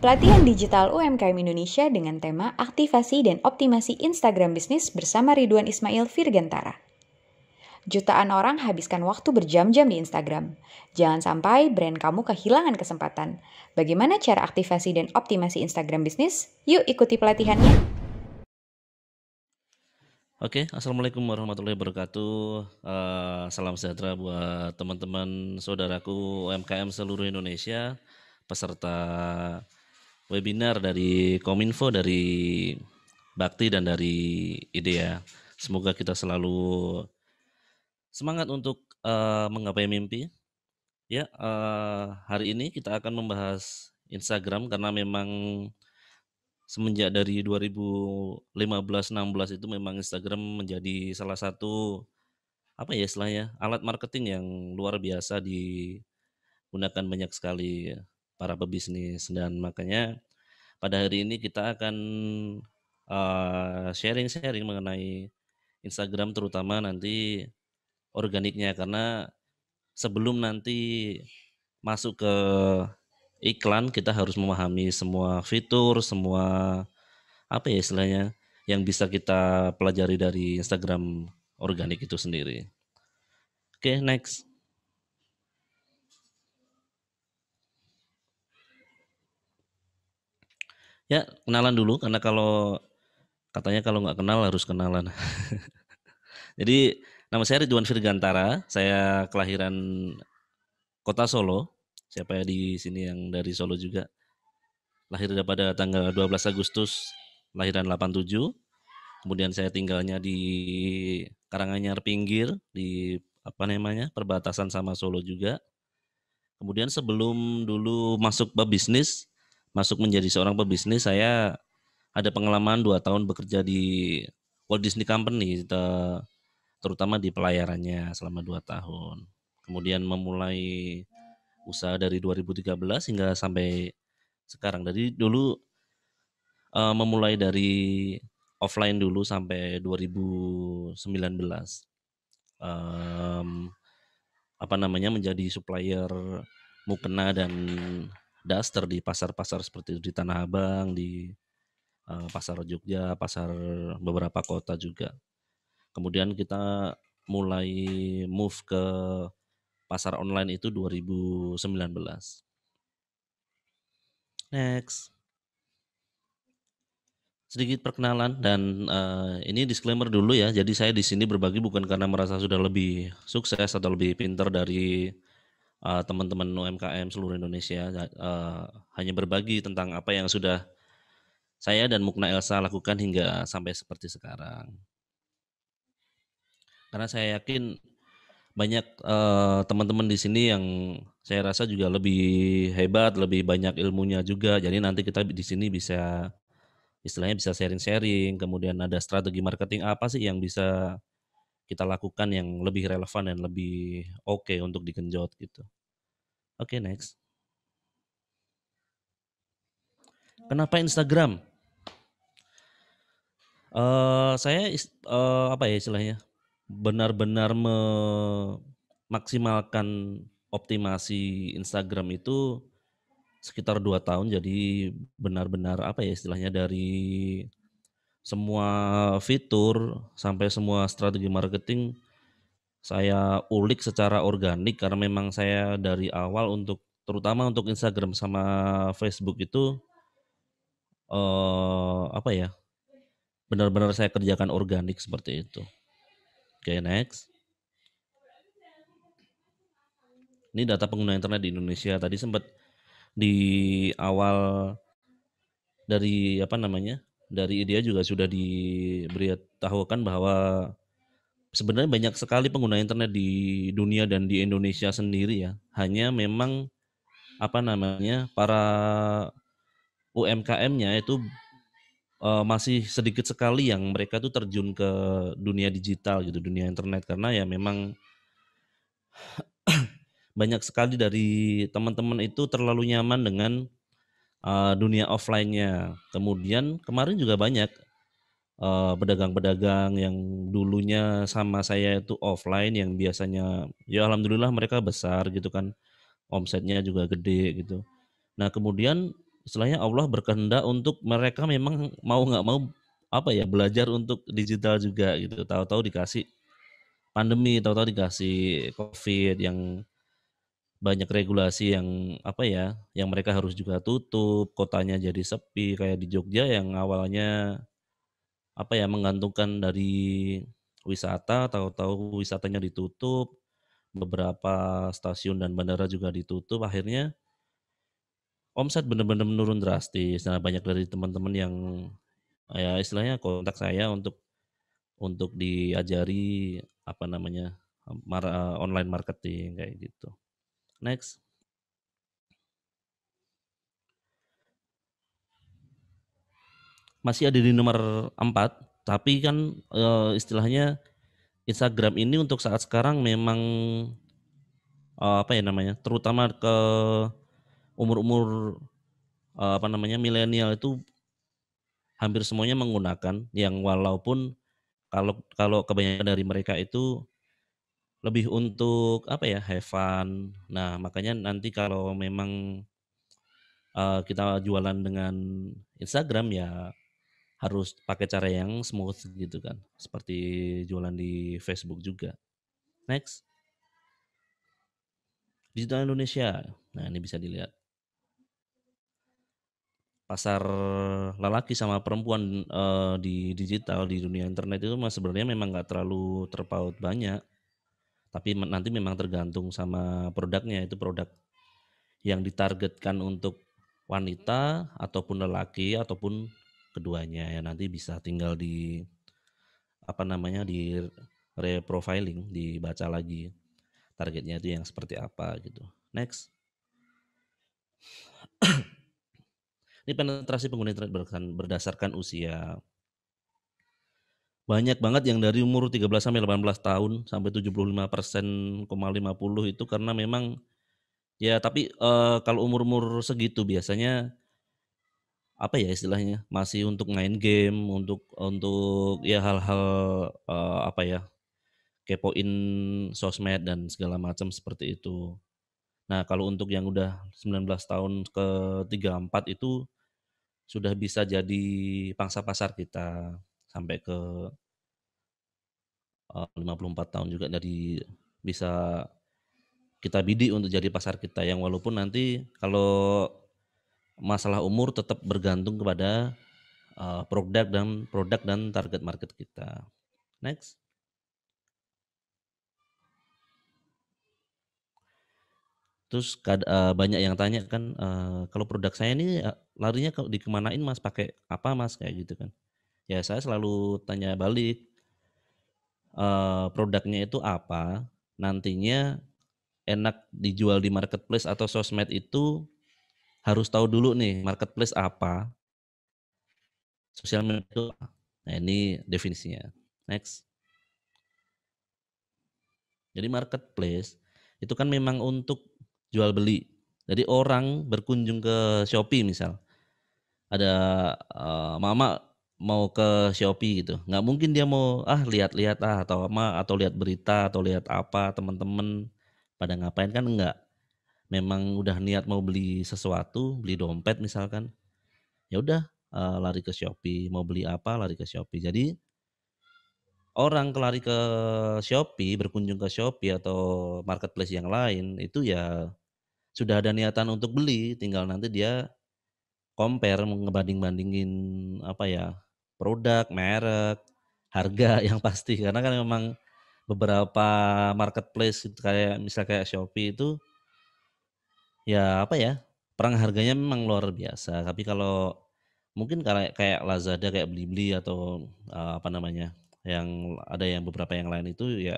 pelatihan digital UMKM Indonesia dengan tema aktivasi dan optimasi Instagram bisnis bersama Ridwan Ismail Virgantara. Jutaan orang habiskan waktu berjam-jam di Instagram. Jangan sampai brand kamu kehilangan kesempatan. Bagaimana cara aktivasi dan optimasi Instagram bisnis? Yuk ikuti pelatihannya. Oke, Assalamualaikum warahmatullahi wabarakatuh. Salam sejahtera buat teman-teman saudaraku UMKM seluruh Indonesia, peserta webinar dari Kominfo, dari Bakti dan dari IDEA. Semoga kita selalu semangat untuk menggapai mimpi. Ya, hari ini kita akan membahas Instagram karena memang semenjak dari 2015-16 itu memang Instagram menjadi salah satu apa ya istilahnya alat marketing yang luar biasa digunakan banyak sekali para pebisnis, dan makanya pada hari ini kita akan sharing-sharing mengenai Instagram, terutama nanti organiknya, karena sebelum nanti masuk ke iklan kita harus memahami semua fitur, semua apa ya istilahnya yang bisa kita pelajari dari Instagram organik itu sendiri. Oke, next. Ya, kenalan dulu karena katanya kalau nggak kenal harus kenalan. Jadi nama saya Ridwan Virgantara, saya kelahiran kota Solo. Siapa ya di sini yang dari Solo juga? Lahir pada tanggal 12 Agustus, lahiran 87. Kemudian saya tinggalnya di Karanganyar pinggir, di apa namanya perbatasan sama Solo juga. Kemudian sebelum dulu masuk pebisnis, masuk menjadi seorang pebisnis, saya ada pengalaman 2 tahun bekerja di Walt Disney Company, terutama di pelayarannya selama 2 tahun. Kemudian memulai usaha dari 2013 hingga sampai sekarang. Dari dulu memulai dari offline dulu sampai 2019. Apa namanya menjadi supplier mukena dan daster di pasar-pasar seperti itu, di Tanah Abang, di pasar Jogja, pasar beberapa kota juga. Kemudian kita mulai move ke pasar online itu 2019. Next. Sedikit perkenalan dan ini disclaimer dulu ya. Jadi saya di sini berbagi bukan karena merasa sudah lebih sukses atau lebih pintar dari teman-teman UMKM seluruh Indonesia. Hanya berbagi tentang apa yang sudah saya dan Mukna Elsa lakukan hingga sampai seperti sekarang. Karena saya yakin banyak teman-teman di sini yang saya rasa juga lebih hebat, lebih banyak ilmunya juga. Jadi nanti kita di sini bisa istilahnya bisa sharing-sharing, kemudian ada strategi marketing apa sih yang bisa kita lakukan yang lebih relevan dan lebih oke untuk digenjot gitu. Oke, next. Kenapa Instagram? Saya apa ya istilahnya, benar-benar memaksimalkan optimasi Instagram itu sekitar 2 tahun. Jadi benar-benar apa ya istilahnya, dari semua fitur sampai semua strategi marketing saya ulik secara organik, karena memang saya dari awal terutama untuk Instagram sama Facebook itu apa ya, benar-benar saya kerjakan organik seperti itu. Oke, next. Ini data pengguna internet di Indonesia. Tadi sempat di awal dari apa namanya, dari IDEA juga sudah diberitahukan bahwa sebenarnya banyak sekali pengguna internet di dunia dan di Indonesia sendiri ya. Hanya memang apa namanya, para UMKM-nya itu masih sedikit sekali yang mereka tuh terjun ke dunia digital gitu, dunia internet, karena ya memang banyak sekali dari teman-teman itu terlalu nyaman dengan dunia offline-nya. Kemudian kemarin juga banyak pedagang-pedagang yang dulunya sama saya itu offline, yang biasanya ya alhamdulillah mereka besar gitu kan, omsetnya juga gede gitu. Nah kemudian istilahnya Allah berkehendak untuk mereka memang mau nggak mau apa ya belajar untuk digital juga gitu. Tahu-tahu dikasih pandemi, tahu-tahu dikasih COVID yang banyak regulasi yang apa ya, yang mereka harus juga tutup, kotanya jadi sepi kayak di Jogja yang awalnya apa ya menggantungkan dari wisata, tahu-tahu wisatanya ditutup, beberapa stasiun dan bandara juga ditutup, akhirnya omset benar-benar menurun drastis. Nah, banyak dari teman-teman yang ya istilahnya kontak saya untuk diajari apa namanya online marketing kayak gitu. Next, masih ada di nomor 4, tapi kan istilahnya Instagram ini untuk saat sekarang memang apa ya namanya, terutama ke umur-umur apa namanya milenial itu hampir semuanya menggunakan yang walaupun kalau kalau kebanyakan dari mereka itu lebih untuk apa ya, have fun. Nah, makanya nanti kalau memang, kita jualan dengan Instagram ya harus pakai cara yang smooth gitu kan, seperti jualan di Facebook juga. Next, digital Indonesia. Nah, ini bisa dilihat. Pasar lelaki sama perempuan, di digital, di dunia internet itu sebenarnya memang nggak terlalu terpaut banyak, tapi nanti memang tergantung sama produknya, itu produk yang ditargetkan untuk wanita ataupun lelaki ataupun keduanya ya nanti bisa tinggal di apa namanya di reprofiling dibaca lagi targetnya itu yang seperti apa gitu. Next, ini penetrasi pengguna internet berdasarkan usia. Banyak banget yang dari umur 13 sampai 18 tahun sampai 75% 50 itu karena memang ya tapi kalau umur-umur segitu biasanya apa ya istilahnya, masih untuk main game, untuk ya hal-hal, apa ya, kepoin sosmed dan segala macam seperti itu. Nah, kalau untuk yang udah 19 tahun ke 34 itu sudah bisa jadi pangsa pasar kita, sampai ke, 54 tahun juga dari bisa kita bidik untuk jadi pasar kita, yang walaupun nanti kalau masalah umur tetap bergantung kepada, produk dan target market kita. Next. Terus banyak yang tanya kan, "Kalau produk saya ini, larinya kalau dikemanain Mas? Pakai apa Mas?" Kayak gitu kan. Ya saya selalu tanya balik, produknya itu apa, nantinya enak dijual di marketplace atau sosmed itu harus tahu dulu nih marketplace apa, sosial media itu apa. Nah ini definisinya. Next. Jadi marketplace itu kan memang untuk jual beli. Jadi orang berkunjung ke Shopee misal, ada, mama mau ke Shopee gitu, nggak mungkin dia mau, lihat-lihat, atau lihat berita atau lihat apa teman-teman pada ngapain, kan enggak. Memang udah niat mau beli sesuatu, beli dompet misalkan, ya udah, lari ke Shopee, mau beli apa lari ke Shopee. Jadi orang lari ke Shopee, berkunjung ke Shopee atau marketplace yang lain, itu ya sudah ada niatan untuk beli, tinggal nanti dia compare, ngebanding-bandingin apa ya, produk, merek, harga yang pasti. Karena kan memang beberapa marketplace itu kayak Shopee itu ya apa ya, perang harganya memang luar biasa. Tapi kalau mungkin kayak kayak Lazada, kayak Blibli atau, apa namanya, yang ada yang beberapa yang lain itu ya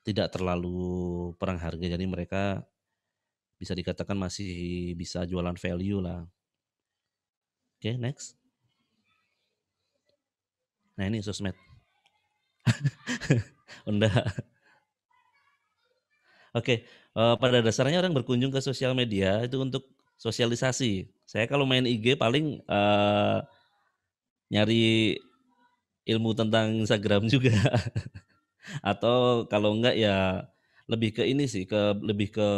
tidak terlalu perang harga. Jadi mereka bisa dikatakan masih bisa jualan value lah. Oke, next. Nah ini sosmed. Udah. Oke, pada dasarnya orang berkunjung ke sosial media itu untuk sosialisasi. Saya kalau main IG paling, nyari ilmu tentang Instagram juga atau kalau enggak ya lebih ke ini sih, lebih ke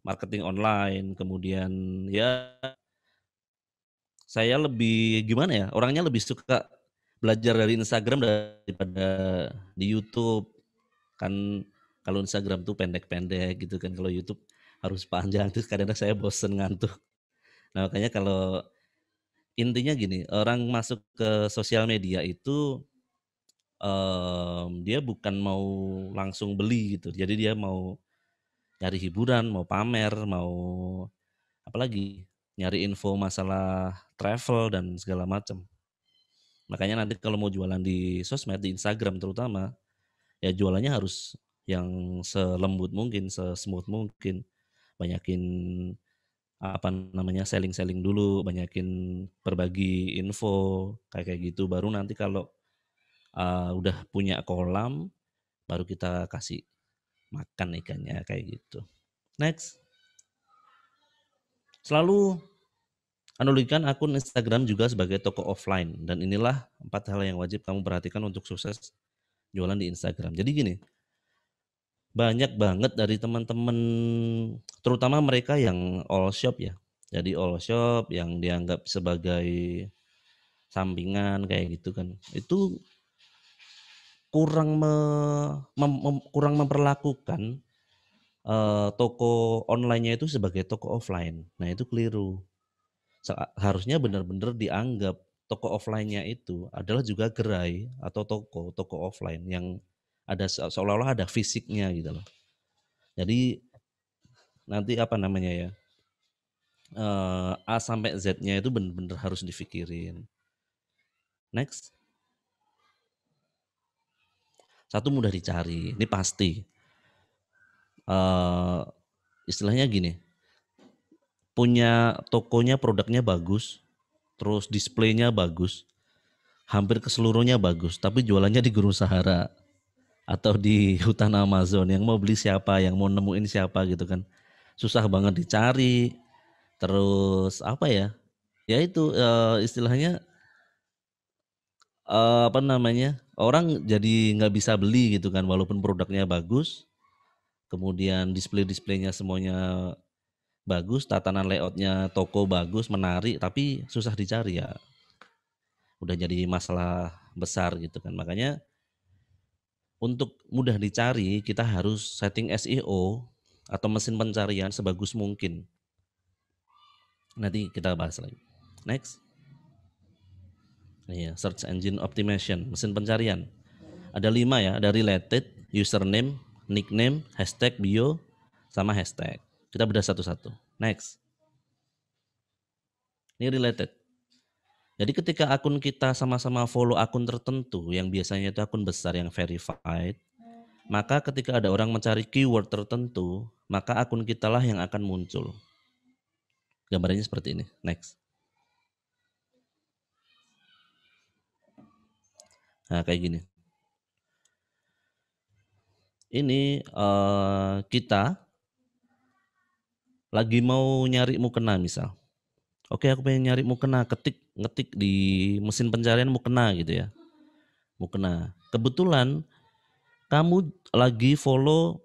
marketing online, kemudian ya saya lebih gimana ya, orangnya lebih suka belajar dari Instagram daripada di YouTube. Kan kalau Instagram tuh pendek-pendek gitu kan, kalau YouTube harus panjang, terus kadang-kadang saya bosen ngantuk. Nah, makanya kalau intinya gini, orang masuk ke sosial media itu dia bukan mau langsung beli gitu. Jadi dia mau nyari hiburan, mau pamer, mau apalagi nyari info masalah travel dan segala macam. Makanya nanti kalau mau jualan di sosmed, di Instagram terutama, ya jualannya harus yang selembut mungkin, sesmooth mungkin. Banyakin apa namanya, selling-selling dulu, banyakin berbagi info kayak kayak gitu. Baru nanti kalau udah punya kolam, baru kita kasih makan ikannya kayak gitu. Next, selalu analogikan akun Instagram juga sebagai toko offline, dan inilah 4 hal yang wajib kamu perhatikan untuk sukses jualan di Instagram. Jadi gini, banyak banget dari teman-teman, terutama mereka yang all shop ya. Jadi all shop yang dianggap sebagai sampingan kayak gitu kan. Itu kurang kurang memperlakukan toko online-nya itu sebagai toko offline. Nah, itu keliru. Harusnya benar-benar dianggap toko offline-nya itu adalah juga gerai atau toko offline yang ada seolah-olah ada fisiknya gitu loh. Jadi nanti apa namanya ya, A sampai Z-nya itu benar-benar harus difikirin. Next, satu mudah dicari, ini pasti. Istilahnya gini, punya tokonya produknya bagus, terus displaynya bagus, hampir keseluruhnya bagus, tapi jualannya di Gurun Sahara atau di hutan Amazon. Yang mau beli siapa, yang mau nemuin siapa gitu kan, susah banget dicari. Terus apa ya, ya itu istilahnya apa namanya, orang jadi nggak bisa beli gitu kan, walaupun produknya bagus, kemudian displaynya semuanya bagus, tatanan layoutnya toko bagus, menarik, tapi susah dicari ya, udah jadi masalah besar gitu kan. Makanya untuk mudah dicari kita harus setting SEO atau mesin pencarian sebagus mungkin. Nanti kita bahas lagi. Next. Iya, search engine optimization, mesin pencarian. Ada 5 ya, ada related, username, nickname, hashtag bio, sama hashtag. Kita bedah satu-satu. Next. Ini related. Jadi ketika akun kita sama-sama follow akun tertentu yang biasanya itu akun besar yang verified, maka ketika ada orang mencari keyword tertentu, maka akun kita lah yang akan muncul. Gambarnya seperti ini. Next. Nah, kayak gini. Ini kita lagi mau nyari mukena misal. Oke, aku pengen nyari mukena, ngetik di mesin pencarian mukena gitu ya. Mukena. Kebetulan kamu lagi follow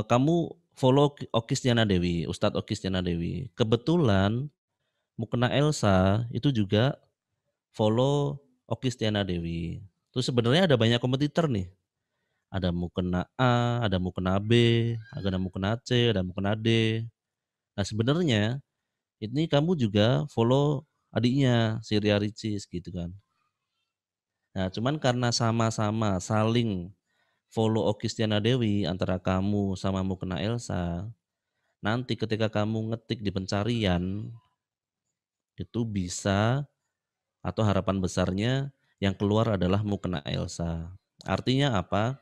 kamu follow Okis Tiana Dewi, Ustadz Okis Tiana Dewi. Kebetulan mukena Elsa itu juga follow Okis Tiana Dewi. Terus sebenarnya ada banyak kompetitor nih. Ada mukena A, ada mukena B, ada mukena C, ada mukena D. Nah, sebenarnya ini kamu juga follow adiknya si Ria Ricis gitu kan. Nah, cuman karena sama-sama saling follow Okky Stiana Dewi antara kamu sama Mukena Elsa, nanti ketika kamu ngetik di pencarian itu bisa, atau harapan besarnya yang keluar adalah Mukena Elsa. Artinya apa?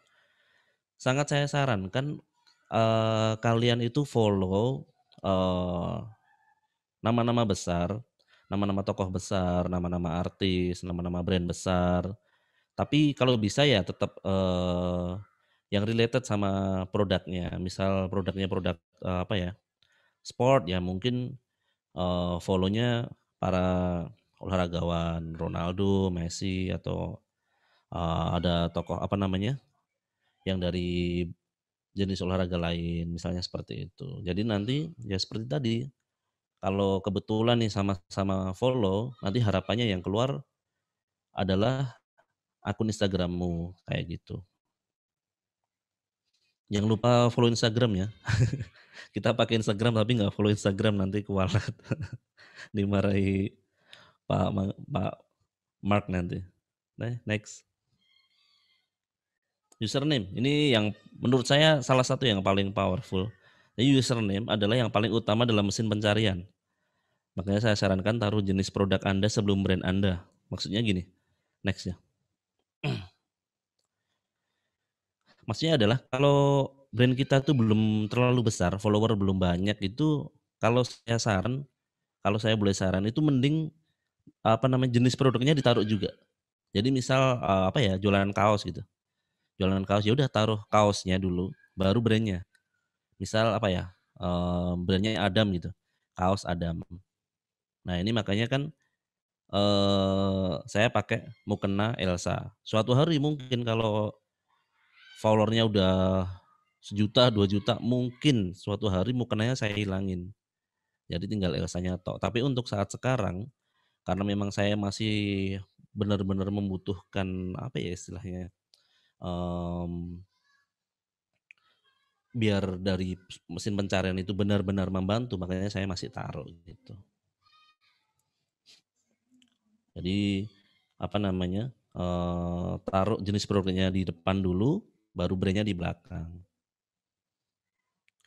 Sangat saya sarankan kalian itu follow eh, nama-nama besar, nama-nama tokoh besar, nama-nama artis, nama-nama brand besar. Tapi kalau bisa ya tetap yang related sama produknya. Misal produknya produk apa ya? Sport ya, mungkin follow-nya para olahragawan, Ronaldo, Messi, atau ada tokoh apa namanya? Yang dari jenis olahraga lain, misalnya seperti itu. Jadi nanti ya seperti tadi, kalau kebetulan nih sama-sama follow, nanti harapannya yang keluar adalah akun Instagrammu kayak gitu. Jangan lupa follow Instagram ya. Kita pakai Instagram tapi nggak follow Instagram, nanti kualat. Dimarahi Pak Mark nanti. Nah, next. Username. Ini yang menurut saya salah satu yang paling powerful. Jadi username adalah yang paling utama dalam mesin pencarian. Makanya saya sarankan taruh jenis produk Anda sebelum brand Anda. Maksudnya gini. Next ya. Maksudnya adalah kalau brand kita tuh belum terlalu besar, follower belum banyak, itu kalau saya saran, kalau saya boleh saran itu mending apa namanya jenis produknya ditaruh juga. Jadi misal apa ya, jualan kaos gitu. Jualan kaos, ya udah taruh kaosnya dulu, baru brandnya. Misal apa ya, brandnya Adam gitu, kaos Adam. Nah ini makanya kan saya pakai mukena Elsa. Suatu hari mungkin kalau followernya udah 1 juta, 2 juta, mungkin suatu hari mukenanya saya hilangin. Jadi tinggal Elsanya tok. Tapi untuk saat sekarang, karena memang saya masih benar-benar membutuhkan apa ya istilahnya, em, biar dari mesin pencarian itu benar-benar membantu, makanya saya masih taruh gitu. Jadi apa namanya, taruh jenis produknya di depan dulu, baru brandnya di belakang.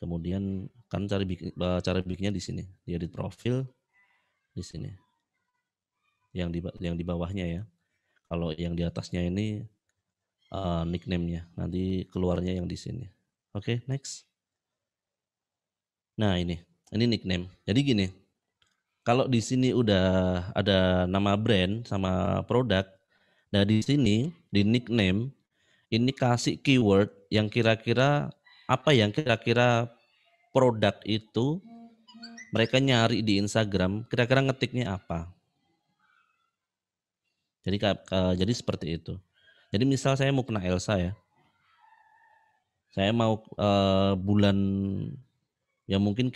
Kemudian kan cara bikinnya di sini, di edit profil di sini. Yang di bawahnya ya. Kalau yang di atasnya ini nickname-nya. Nanti keluarnya yang di sini. Oke, next. Nah, ini nickname. Jadi gini, kalau di sini udah ada nama brand sama produk, nah di sini di nickname ini kasih keyword yang kira-kira apa yang kira-kira produk itu mereka nyari di Instagram, kira-kira ngetiknya apa. Jadi seperti itu. Jadi misal saya mau kena Elsa ya, saya mau bulan ya mungkin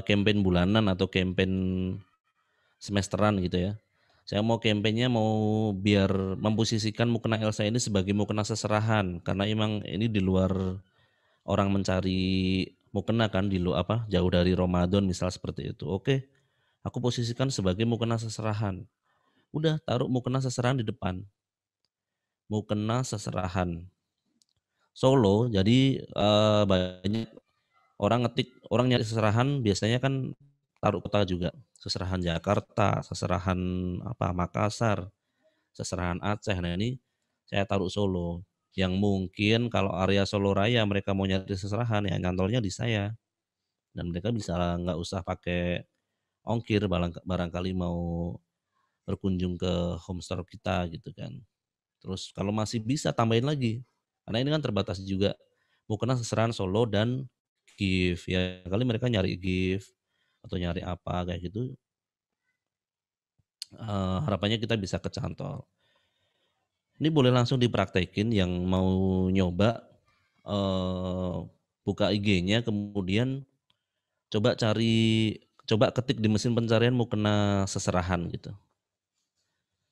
campaign bulanan atau campaign semesteran gitu ya. Saya mau campaignnya mau biar memposisikan mukena Elsa ini sebagai mukena seserahan karena emang ini di luar orang mencari mukena kan, di luar apa jauh dari Ramadan misal seperti itu. Oke, aku posisikan sebagai mukena seserahan. Udah taruh mukena seserahan di depan. Mukena seserahan Solo. Jadi banyak orang nyari seserahan biasanya kan taruh kota juga. Seserahan Jakarta, seserahan apa Makassar, seserahan Aceh. Nah ini saya taruh Solo. Yang mungkin kalau area Solo Raya mereka mau nyari seserahan ya nyantolnya di saya. Dan mereka bisa nggak usah pakai ongkir barangkali mau berkunjung ke home store kita gitu kan. Terus kalau masih bisa tambahin lagi. Karena ini kan terbatas juga. Mukena seserahan Solo dan gift ya kali mereka nyari gift atau nyari apa kayak gitu, harapannya kita bisa kecantol. Ini boleh langsung dipraktekin yang mau nyoba, buka IG-nya kemudian coba coba ketik di mesin pencarian mau kena seserahan gitu.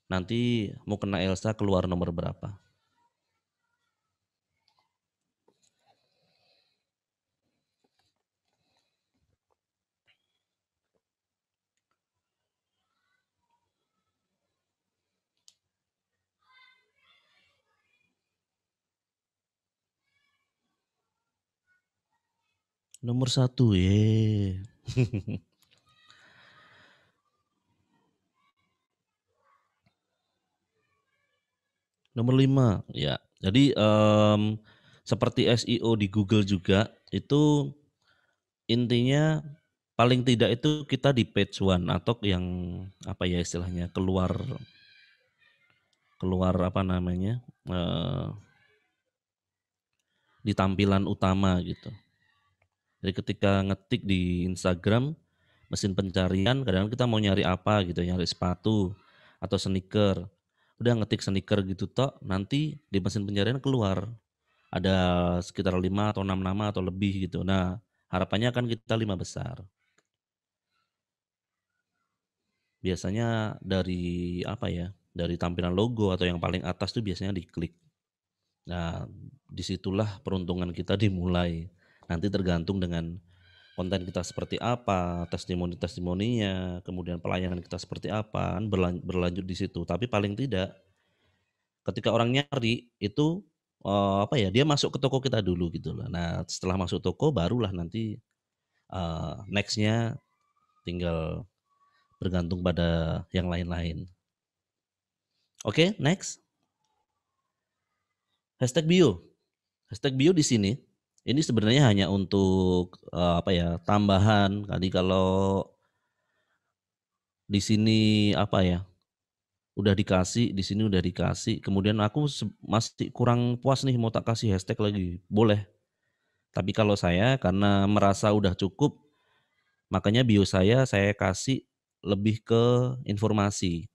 Nanti mau kena Elsa keluar nomor berapa. Nomor 1 ye. Nomor 5 ya. Jadi seperti SEO di Google juga itu intinya paling tidak itu kita di page one atau yang apa ya istilahnya keluar keluar apa namanya di tampilan utama gitu. Jadi ketika ngetik di Instagram mesin pencarian kadang kita mau nyari apa gitu, nyari sepatu atau sneaker. Udah ngetik sneaker gitu tok, nanti di mesin pencarian keluar ada sekitar 5 atau 6 nama atau lebih gitu. Nah, harapannya kan kita 5 besar. biasanya dari apa ya, dari tampilan logo atau yang paling atas tuh biasanya diklik. Nah, disitulah peruntungan kita dimulai. Nanti tergantung dengan konten kita seperti apa, testimoni-testimoninya, kemudian pelayanan kita seperti apa, kan berlanjut di situ. Tapi paling tidak ketika orang nyari itu, apa ya, dia masuk ke toko kita dulu gitu loh. Nah, setelah masuk toko barulah nanti, next-nya tinggal bergantung pada yang lain-lain. Oke, next. Hashtag bio. Hashtag bio di sini, ini sebenarnya hanya untuk, apa ya, tambahan. Tadi kalau di sini, apa ya, udah dikasih, di sini udah dikasih, kemudian aku masih kurang puas nih mau tak kasih hashtag lagi, boleh. Tapi kalau saya karena merasa udah cukup, makanya bio saya kasih lebih ke informasi,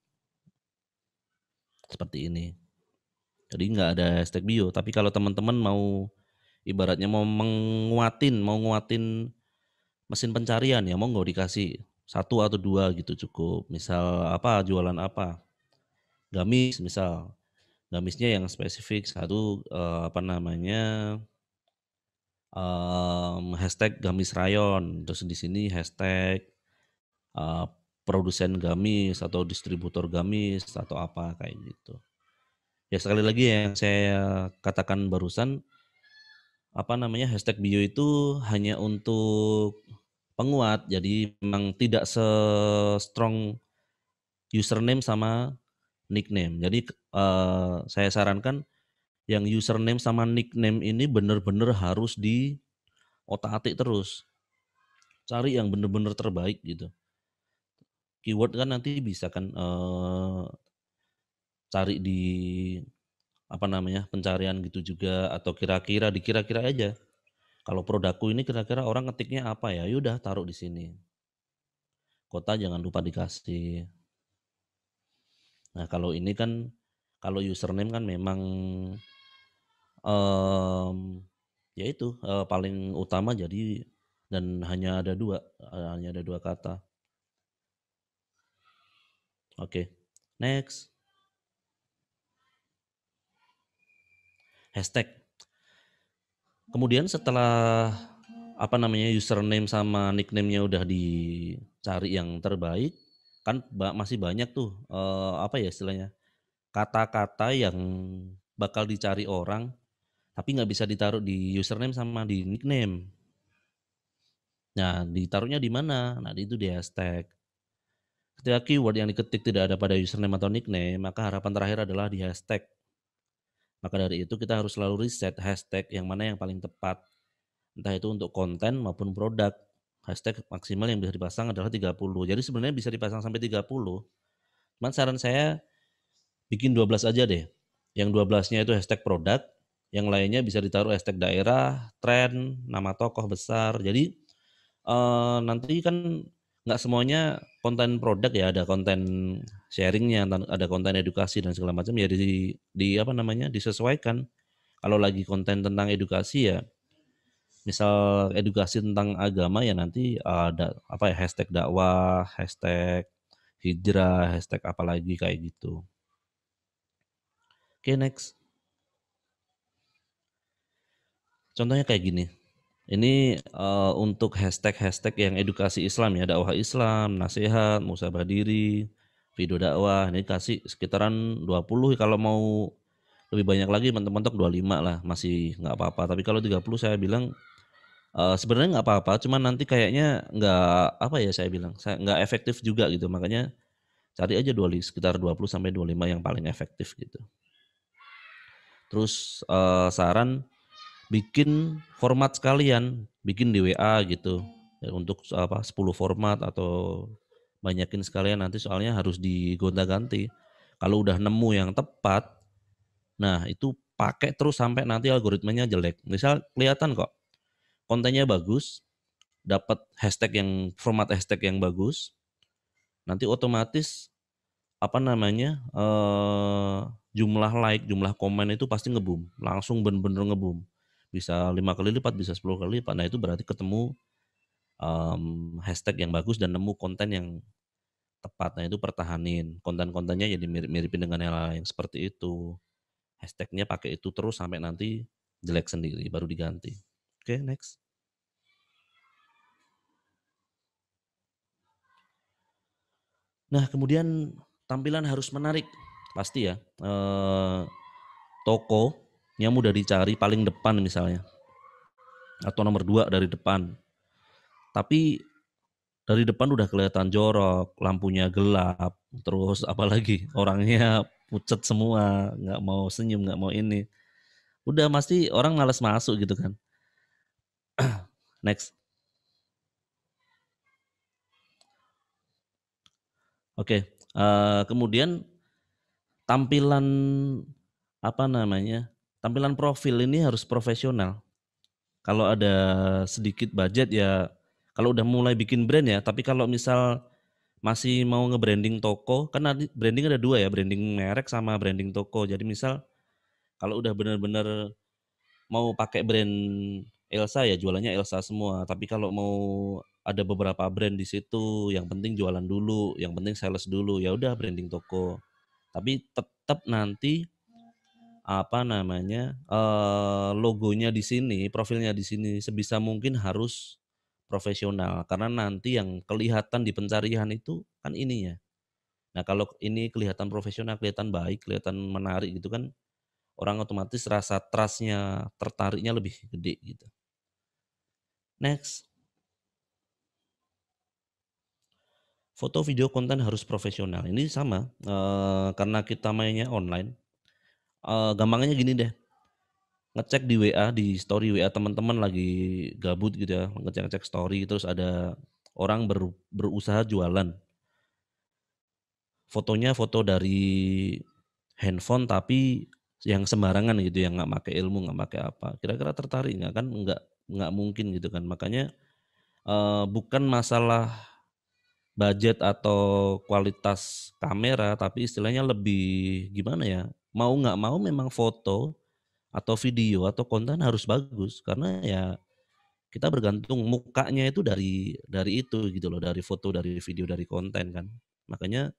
seperti ini. Jadi nggak ada hashtag bio, tapi kalau teman-teman mau ibaratnya mau nguatin mesin pencarian ya monggo dikasih satu atau dua gitu cukup. Misal apa, jualan apa, gamis misal, gamisnya yang spesifik satu, apa namanya, hashtag gamis rayon, terus di sini hashtag, eee, produsen gamis atau distributor gamis atau apa kayak gitu. Ya sekali lagi ya yang saya katakan barusan, apa namanya, hashtag bio itu hanya untuk penguat, jadi memang tidak se-strong username sama nickname. Jadi, saya sarankan yang username sama nickname ini bener-bener harus diotak-atik terus, cari yang bener-bener terbaik gitu. Keyword kan nanti bisa kan, cari di, apa namanya, pencarian gitu juga atau kira-kira dikira-kira aja. Kalau produkku ini kira-kira orang ngetiknya apa ya, ya udah taruh di sini. Kota jangan lupa dikasih. Nah kalau ini kan, kalau username kan memang, ya itu, paling utama jadi dan hanya ada 2 kata. Oke, next. Hashtag. Kemudian setelah, apa namanya, username sama nickname-nya udah dicari yang terbaik, kan masih banyak tuh, apa ya istilahnya, kata-kata yang bakal dicari orang, tapi nggak bisa ditaruh di username sama di nickname. Nah, ditaruhnya di mana? Nah, itu di hashtag. Ketika keyword yang diketik tidak ada pada username atau nickname, maka harapan terakhir adalah di hashtag. Maka dari itu kita harus selalu riset hashtag yang mana yang paling tepat. Entah itu untuk konten maupun produk. Hashtag maksimal yang bisa dipasang adalah 30. Jadi sebenarnya bisa dipasang sampai 30. Cuman saran saya bikin 12 aja deh. Yang 12-nya itu hashtag produk, yang lainnya bisa ditaruh hashtag daerah, tren, nama tokoh besar. Jadi nanti kan nggak semuanya konten produk ya, ada konten sharingnya, ada konten edukasi dan segala macam ya di apa namanya, disesuaikan. Kalau lagi konten tentang edukasi ya, misal edukasi tentang agama ya nanti ada apa ya, hashtag dakwah, hashtag hijrah, hashtag apa lagi kayak gitu. Oke, next. Contohnya kayak gini. Ini, untuk hashtag-hashtag yang edukasi Islam ya, dakwah Islam, nasihat, musabah diri, video dakwah, ini kasih sekitaran 20, kalau mau lebih banyak lagi mentok-mentok 25 lah, masih nggak apa-apa. Tapi kalau 30 saya bilang, sebenarnya nggak apa-apa, cuman nanti kayaknya nggak, apa ya saya bilang, nggak efektif juga gitu. Makanya cari aja sekitar 20 sampai 25 yang paling efektif gitu. Terus, saran bikin format sekalian, bikin di WA gitu, ya untuk apa, 10 format atau banyakin sekalian nanti soalnya harus digonta-ganti. Kalau udah nemu yang tepat, nah itu pakai terus sampai nanti algoritmanya jelek. Misal kelihatan kok kontennya bagus, dapat hashtag yang format hashtag yang bagus, nanti otomatis apa namanya, jumlah like, jumlah komen itu pasti nge-boom, langsung bener-bener nge-boom. Bisa 5 kali lipat, bisa 10 kali lipat. Nah itu berarti ketemu, hashtag yang bagus dan nemu konten yang tepat. Nah itu pertahanin, konten-kontennya jadi mirip-miripin dengan yang lain, seperti itu. Hashtag-nya pakai itu terus sampai nanti jelek sendiri, baru diganti. Oke, next. Nah, kemudian tampilan harus menarik, pasti ya. Tokonya mudah dicari, paling depan misalnya, atau nomor 2 dari depan. Tapi dari depan udah kelihatan jorok, lampunya gelap, terus apalagi orangnya pucet semua, nggak mau senyum, nggak mau ini. Udah pasti orang malas masuk gitu kan. Next. Oke, kemudian tampilan apa namanya? Tampilan profil ini harus profesional. Kalau ada sedikit budget ya, kalau udah mulai bikin brand ya, tapi kalau misal masih mau nge-branding toko, kan nanti branding ada 2 ya, branding merek sama branding toko. Jadi misal kalau udah bener-bener mau pakai brand Elsa ya jualannya Elsa semua, tapi kalau mau ada beberapa brand di situ, yang penting jualan dulu, yang penting sales dulu, ya udah branding toko. Tapi tetap nanti apa namanya, logonya di sini, profilnya di sini sebisa mungkin harus profesional, karena nanti yang kelihatan di pencarian itu kan ininya. Nah, kalau ini kelihatan profesional, kelihatan baik, kelihatan menarik gitu kan, orang otomatis rasa trust-nya, tertariknya lebih gede gitu. Next, foto video konten harus profesional. Ini sama, karena kita mainnya online, gampangnya gini deh, ngecek di WA, di story WA teman-teman lagi gabut gitu ya, ngecek-ngecek story, terus ada orang berusaha jualan. Fotonya foto dari handphone tapi yang sembarangan gitu, yang nggak pakai ilmu, nggak pakai apa. Kira-kira tertarik nggak? Kan nggak mungkin gitu kan. Makanya bukan masalah budget atau kualitas kamera, tapi istilahnya lebih gimana ya? Mau nggak mau memang foto atau video atau konten harus bagus karena ya kita bergantung mukanya itu dari itu gitu loh, dari foto, dari video, dari konten kan. Makanya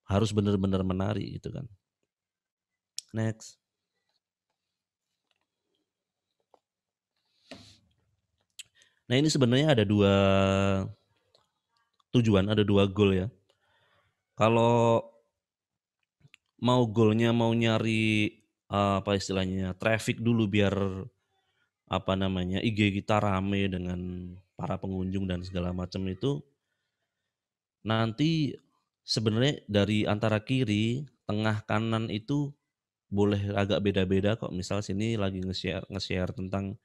harus benar-benar menarik gitu kan. Next. Nah ini sebenarnya ada 2 tujuan, ada 2 goal ya. Kalau mau goalnya mau nyari apa istilahnya traffic dulu biar apa namanya IG kita rame dengan para pengunjung dan segala macam itu nanti sebenarnya dari antara kiri, tengah, kanan itu boleh agak beda-beda kok. Misal sini lagi nge-share tentang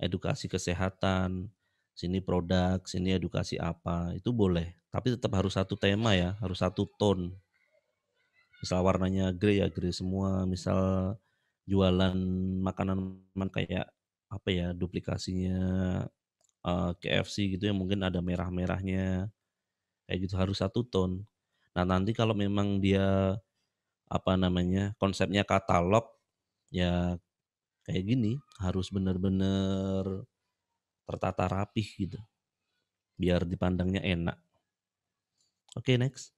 edukasi kesehatan, sini produk, sini edukasi apa, itu boleh. Tapi tetap harus satu tema ya, harus satu tone. Misal warnanya grey ya grey semua, misal jualan makanan kayak apa ya, duplikasinya KFC gitu ya mungkin ada merah-merahnya, kayak gitu harus satu tone. Nah nanti kalau memang dia apa namanya, konsepnya katalog, ya kayak gini, harus bener-bener tertata rapih gitu, biar dipandangnya enak. Oke, next.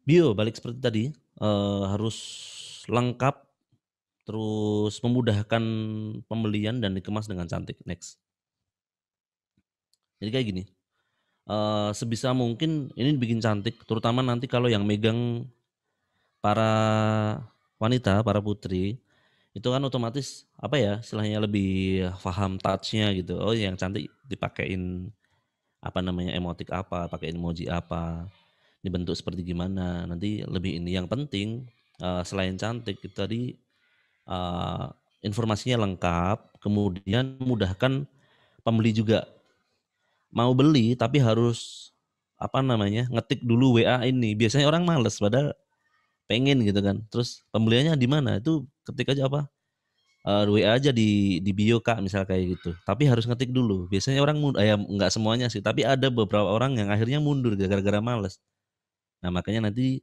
Bio balik seperti tadi, harus lengkap, terus memudahkan pembelian dan dikemas dengan cantik. Next. Jadi kayak gini, sebisa mungkin ini dibikin cantik, terutama nanti kalau yang megang para wanita, para putri, itu kan otomatis apa ya, istilahnya lebih paham touch-nya gitu. Oh, yang cantik dipakein apa namanya, emotik apa, pakai emoji apa, dibentuk seperti gimana, nanti lebih ini. Yang penting, selain cantik itu tadi, eee, informasinya lengkap, kemudian memudahkan pembeli juga. Mau beli tapi harus, apa namanya, ngetik dulu WA ini, biasanya orang males padahal pengen gitu kan. Terus pembeliannya di mana, itu ketik aja apa, WA aja di bio Kak, misal kayak gitu. Tapi harus ngetik dulu, biasanya orang ya nggak semuanya sih, tapi ada beberapa orang yang akhirnya mundur gara-gara males. Nah makanya nanti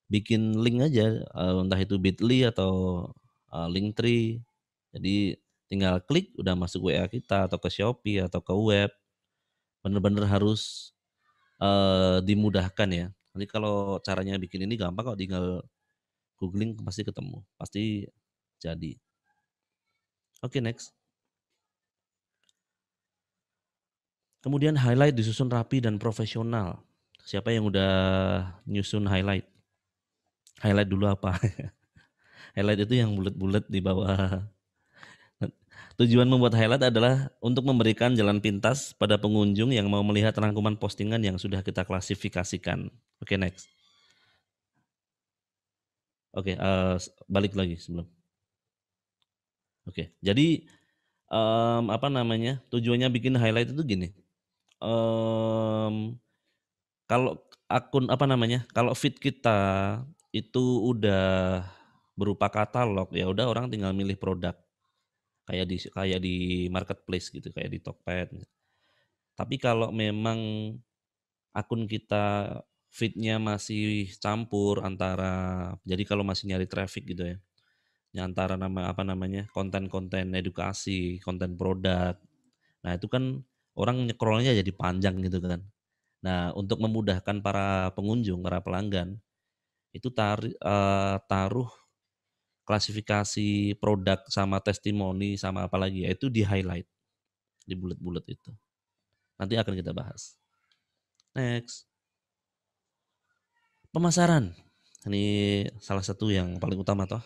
bikin link aja, entah itu Bitly atau, Linktree. Jadi tinggal klik udah masuk WA kita atau ke Shopee atau ke web. Bener-bener harus dimudahkan ya. Nanti kalau caranya bikin ini gampang kok, tinggal googling pasti ketemu, pasti jadi. Oke, next. Kemudian highlight disusun rapi dan profesional. Siapa yang udah nyusun highlight? Highlight dulu apa? Highlight itu yang bulat-bulat di bawah. Tujuan membuat highlight adalah untuk memberikan jalan pintas pada pengunjung yang mau melihat rangkuman postingan yang sudah kita klasifikasikan. Oke, next. Oke, balik lagi sebelum. Oke, jadi apa namanya? Tujuannya bikin highlight itu gini. Kalau akun apa namanya? Kalau feed kita itu udah berupa katalog, ya udah orang tinggal milih produk kayak di marketplace gitu, kayak di Tokped. Tapi kalau memang akun kita feed-nya masih campur antara, jadi kalau masih nyari traffic gitu ya, antara apa namanya, konten-konten edukasi, konten produk. Nah, itu kan orang nyekrolnya jadi panjang gitu kan. Nah, untuk memudahkan para pengunjung, para pelanggan, itu taruh klasifikasi produk sama testimoni sama apa lagi ya, itu di-highlight, di bulet-bulet itu. Nanti akan kita bahas. Next. Pemasaran. Ini salah satu yang paling utama toh.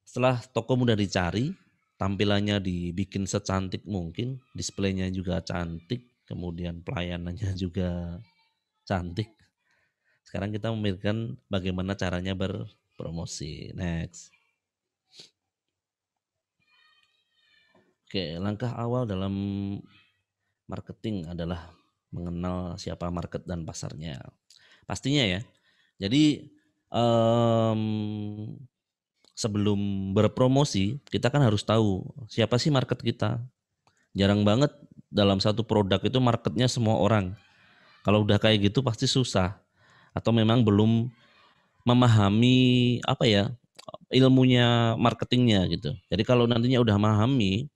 Setelah toko mudah dicari, tampilannya dibikin secantik mungkin, displaynya juga cantik, kemudian pelayanannya juga cantik. Sekarang kita memikirkan bagaimana caranya berpromosi. Next. Oke, langkah awal dalam marketing adalah mengenal siapa market dan pasarnya. Pastinya ya. Jadi sebelum berpromosi kita kan harus tahu siapa sih market kita. Jarang banget dalam satu produk itu marketnya semua orang. Kalau udah kayak gitu pasti susah. Atau memang belum memahami apa ya, ilmunya marketingnya gitu. Jadi kalau nantinya udah memahami,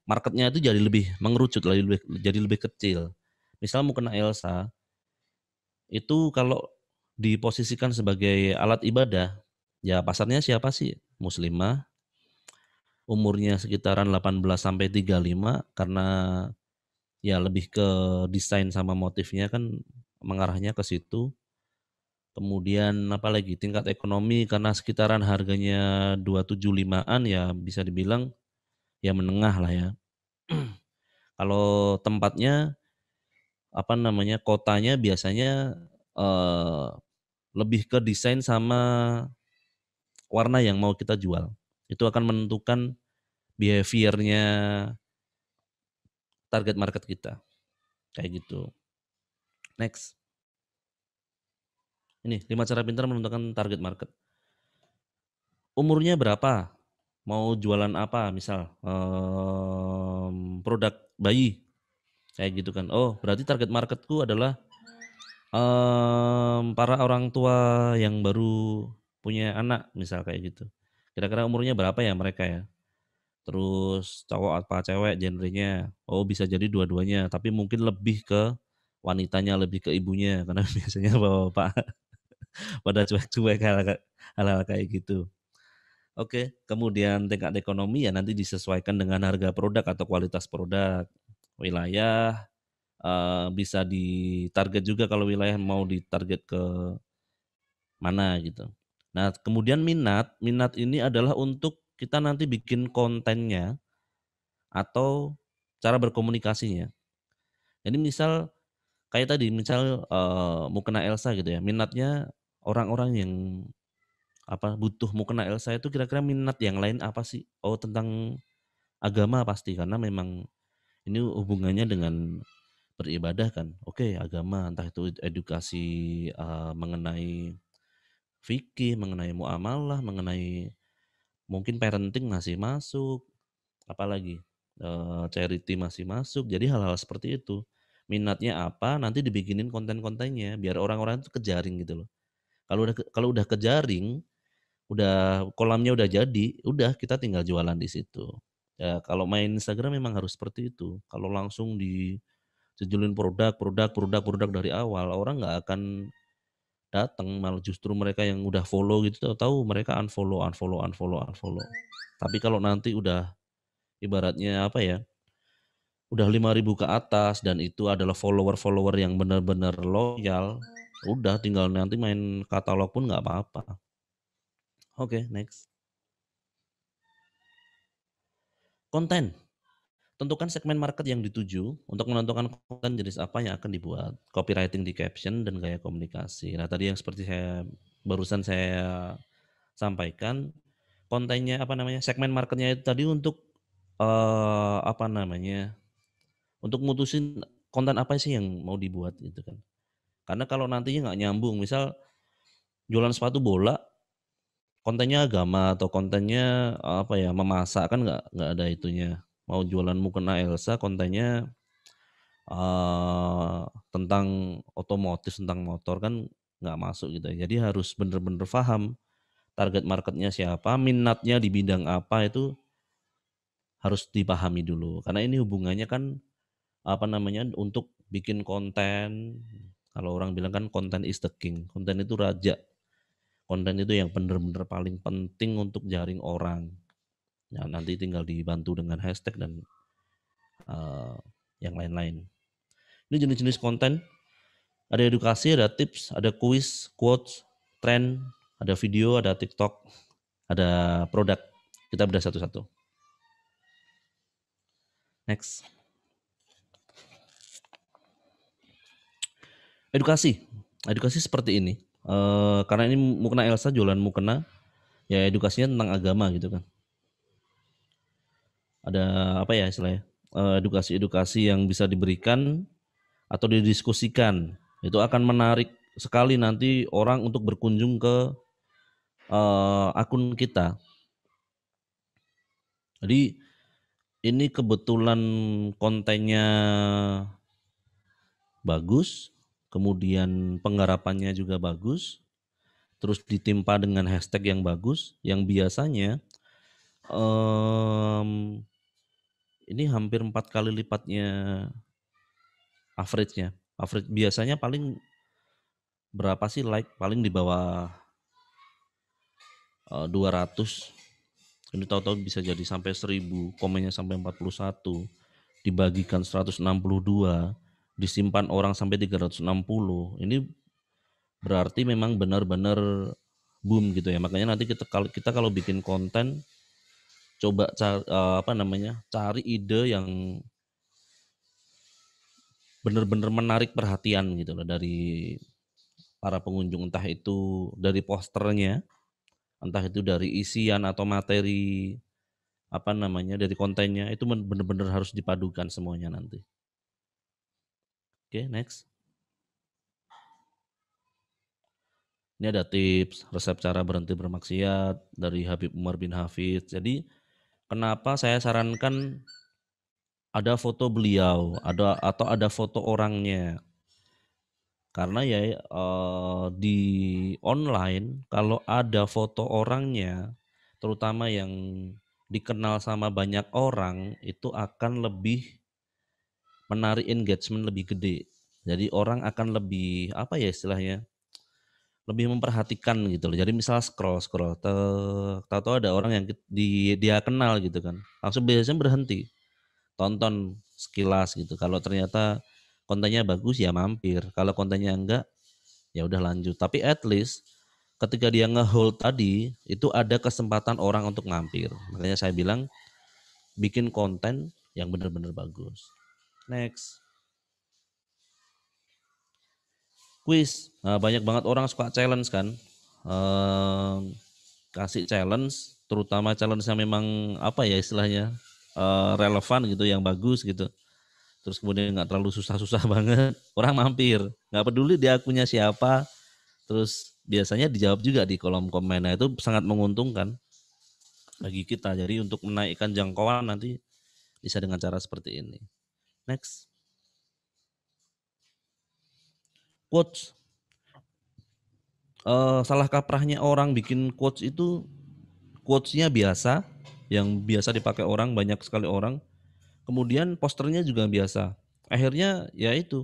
marketnya itu jadi lebih mengerucut, jadi lebih kecil. Misal mau kena Elsa, itu kalau diposisikan sebagai alat ibadah, ya pasarnya siapa sih? Muslimah, umurnya sekitaran 18 sampai 35, karena ya lebih ke desain sama motifnya kan mengarahnya ke situ. Kemudian apalagi tingkat ekonomi karena sekitaran harganya 275-an, ya bisa dibilang ya menengah lah ya. Kalau tempatnya apa namanya, kotanya biasanya eh, lebih ke desain sama warna yang mau kita jual. Itu akan menentukan behaviornya target market kita. Kayak gitu. Next. Ini 5 cara pintar menentukan target market. Umurnya berapa? Mau jualan apa? Misal produk bayi. Kayak gitu kan. Oh, berarti target marketku adalah para orang tua yang baru punya anak, misal kayak gitu. Kira-kira umurnya berapa ya mereka ya? Terus cowok apa cewek genrenya? Oh, bisa jadi dua-duanya, tapi mungkin lebih ke wanitanya, lebih ke ibunya karena biasanya bapak-bapak pada cuek-cuek hal-hal kayak gitu. Oke, kemudian tingkat ekonomi ya nanti disesuaikan dengan harga produk atau kualitas produk. Wilayah bisa ditarget juga, kalau wilayah mau ditarget ke mana gitu. Nah, kemudian minat, minat ini adalah untuk kita nanti bikin kontennya atau cara berkomunikasinya. Jadi misal kayak tadi, misal mukena Elsa gitu ya, minatnya orang-orang yang apa butuh mukena Elsa itu kira-kira minat yang lain apa sih? Oh, tentang agama pasti, karena memang ini hubungannya dengan beribadah kan. Oke, agama, entah itu edukasi mengenai fikih, mengenai muamalah, mengenai mungkin parenting masih masuk, apalagi charity masih masuk. Jadi hal-hal seperti itu. Minatnya apa, nanti dibikinin konten-kontennya biar orang-orang itu kejaring gitu loh. Kalau udah kejaring, udah kolamnya udah jadi, udah kita tinggal jualan di situ. Ya kalau main Instagram memang harus seperti itu. Kalau langsung dijujulin produk dari awal, orang nggak akan datang, malah justru mereka yang udah follow gitu tahu-tahu mereka unfollow. Tapi kalau nanti udah ibaratnya apa ya, udah 5.000 ke atas dan itu adalah follower-follower yang benar-benar loyal, udah tinggal nanti main katalog pun nggak apa-apa. Oke, next. Konten. Tentukan segmen market yang dituju untuk menentukan konten jenis apa yang akan dibuat, copywriting di caption, dan gaya komunikasi. Nah, tadi yang seperti barusan saya sampaikan, kontennya apa namanya, segmen marketnya itu tadi untuk apa namanya, untuk mutusin konten apa sih yang mau dibuat gitu kan. Karena kalau nantinya nggak nyambung, misal jualan sepatu bola, kontennya agama atau kontennya apa ya, memasak kan nggak ada itunya. Mau jualan mukena Elsa, kontennya eh tentang otomotif, tentang motor kan nggak masuk gitu ya. Jadi harus bener-bener paham target marketnya siapa, minatnya di bidang apa itu harus dipahami dulu. Karena ini hubungannya kan apa namanya untuk bikin konten. Kalau orang bilang kan konten is the king, konten itu raja. Konten itu yang bener-bener paling penting untuk jaring orang. Ya, nanti tinggal dibantu dengan hashtag dan eh, yang lain-lain. Ini jenis-jenis konten. Ada edukasi, ada tips, ada kuis, quotes, tren, ada video, ada TikTok, ada produk. Kita bedah satu-satu. Next. Edukasi. Edukasi seperti ini. Karena ini mukena Elsa jualan mukena, ya edukasinya tentang agama gitu kan. Ada apa ya istilahnya? Edukasi-edukasi yang bisa diberikan atau didiskusikan. Itu akan menarik sekali nanti orang untuk berkunjung ke akun kita. Jadi ini kebetulan kontennya bagus, kemudian penggarapannya juga bagus, terus ditimpa dengan hashtag yang bagus, yang biasanya ini hampir 4 kali lipatnya average-nya. Average biasanya paling berapa sih like? Paling di bawah 200. Ini tahu-tahu bisa jadi sampai 1.000, komennya sampai 41, dibagikan 162, disimpan orang sampai 360. Ini berarti memang benar-benar boom gitu ya. Makanya nanti kita kalau bikin konten coba cari ide yang benar-benar menarik perhatian gitu loh dari para pengunjung, entah itu dari posternya, entah itu dari isian atau materi apa namanya dari kontennya, itu benar-benar harus dipadukan semuanya nanti. Oke, next. Ini ada tips resep cara berhenti bermaksiat dari Habib Umar bin Hafidz. Jadi kenapa saya sarankan ada foto beliau, ada foto orangnya. Karena ya di online kalau ada foto orangnya, terutama yang dikenal sama banyak orang, itu akan lebih menarik engagement lebih gede. Jadi orang akan lebih apa ya istilahnya? Lebih memperhatikan gitu loh. Jadi misal scroll, tahu-tahu ada orang yang dia kenal gitu kan. Langsung biasanya berhenti, tonton sekilas gitu. Kalau ternyata kontennya bagus ya mampir. Kalau kontennya enggak ya udah lanjut. Tapi at least ketika dia nge-hold tadi itu ada kesempatan orang untuk mampir. Makanya saya bilang bikin konten yang benar-benar bagus. Next. Quiz. Nah, banyak banget orang suka challenge kan. Kasih challenge, terutama challenge yang memang apa ya istilahnya relevan gitu, yang bagus gitu. Terus kemudian nggak terlalu susah-susah banget, orang mampir. Nggak peduli dia akunnya siapa, terus biasanya dijawab juga di kolom komen. Nah itu sangat menguntungkan bagi kita. Jadi untuk menaikkan jangkauan nanti bisa dengan cara seperti ini. Next. Quotes. Salah kaprahnya orang bikin quotes itu, quotesnya biasa, yang biasa dipakai orang, banyak sekali orang. Kemudian posternya juga biasa. Akhirnya ya itu,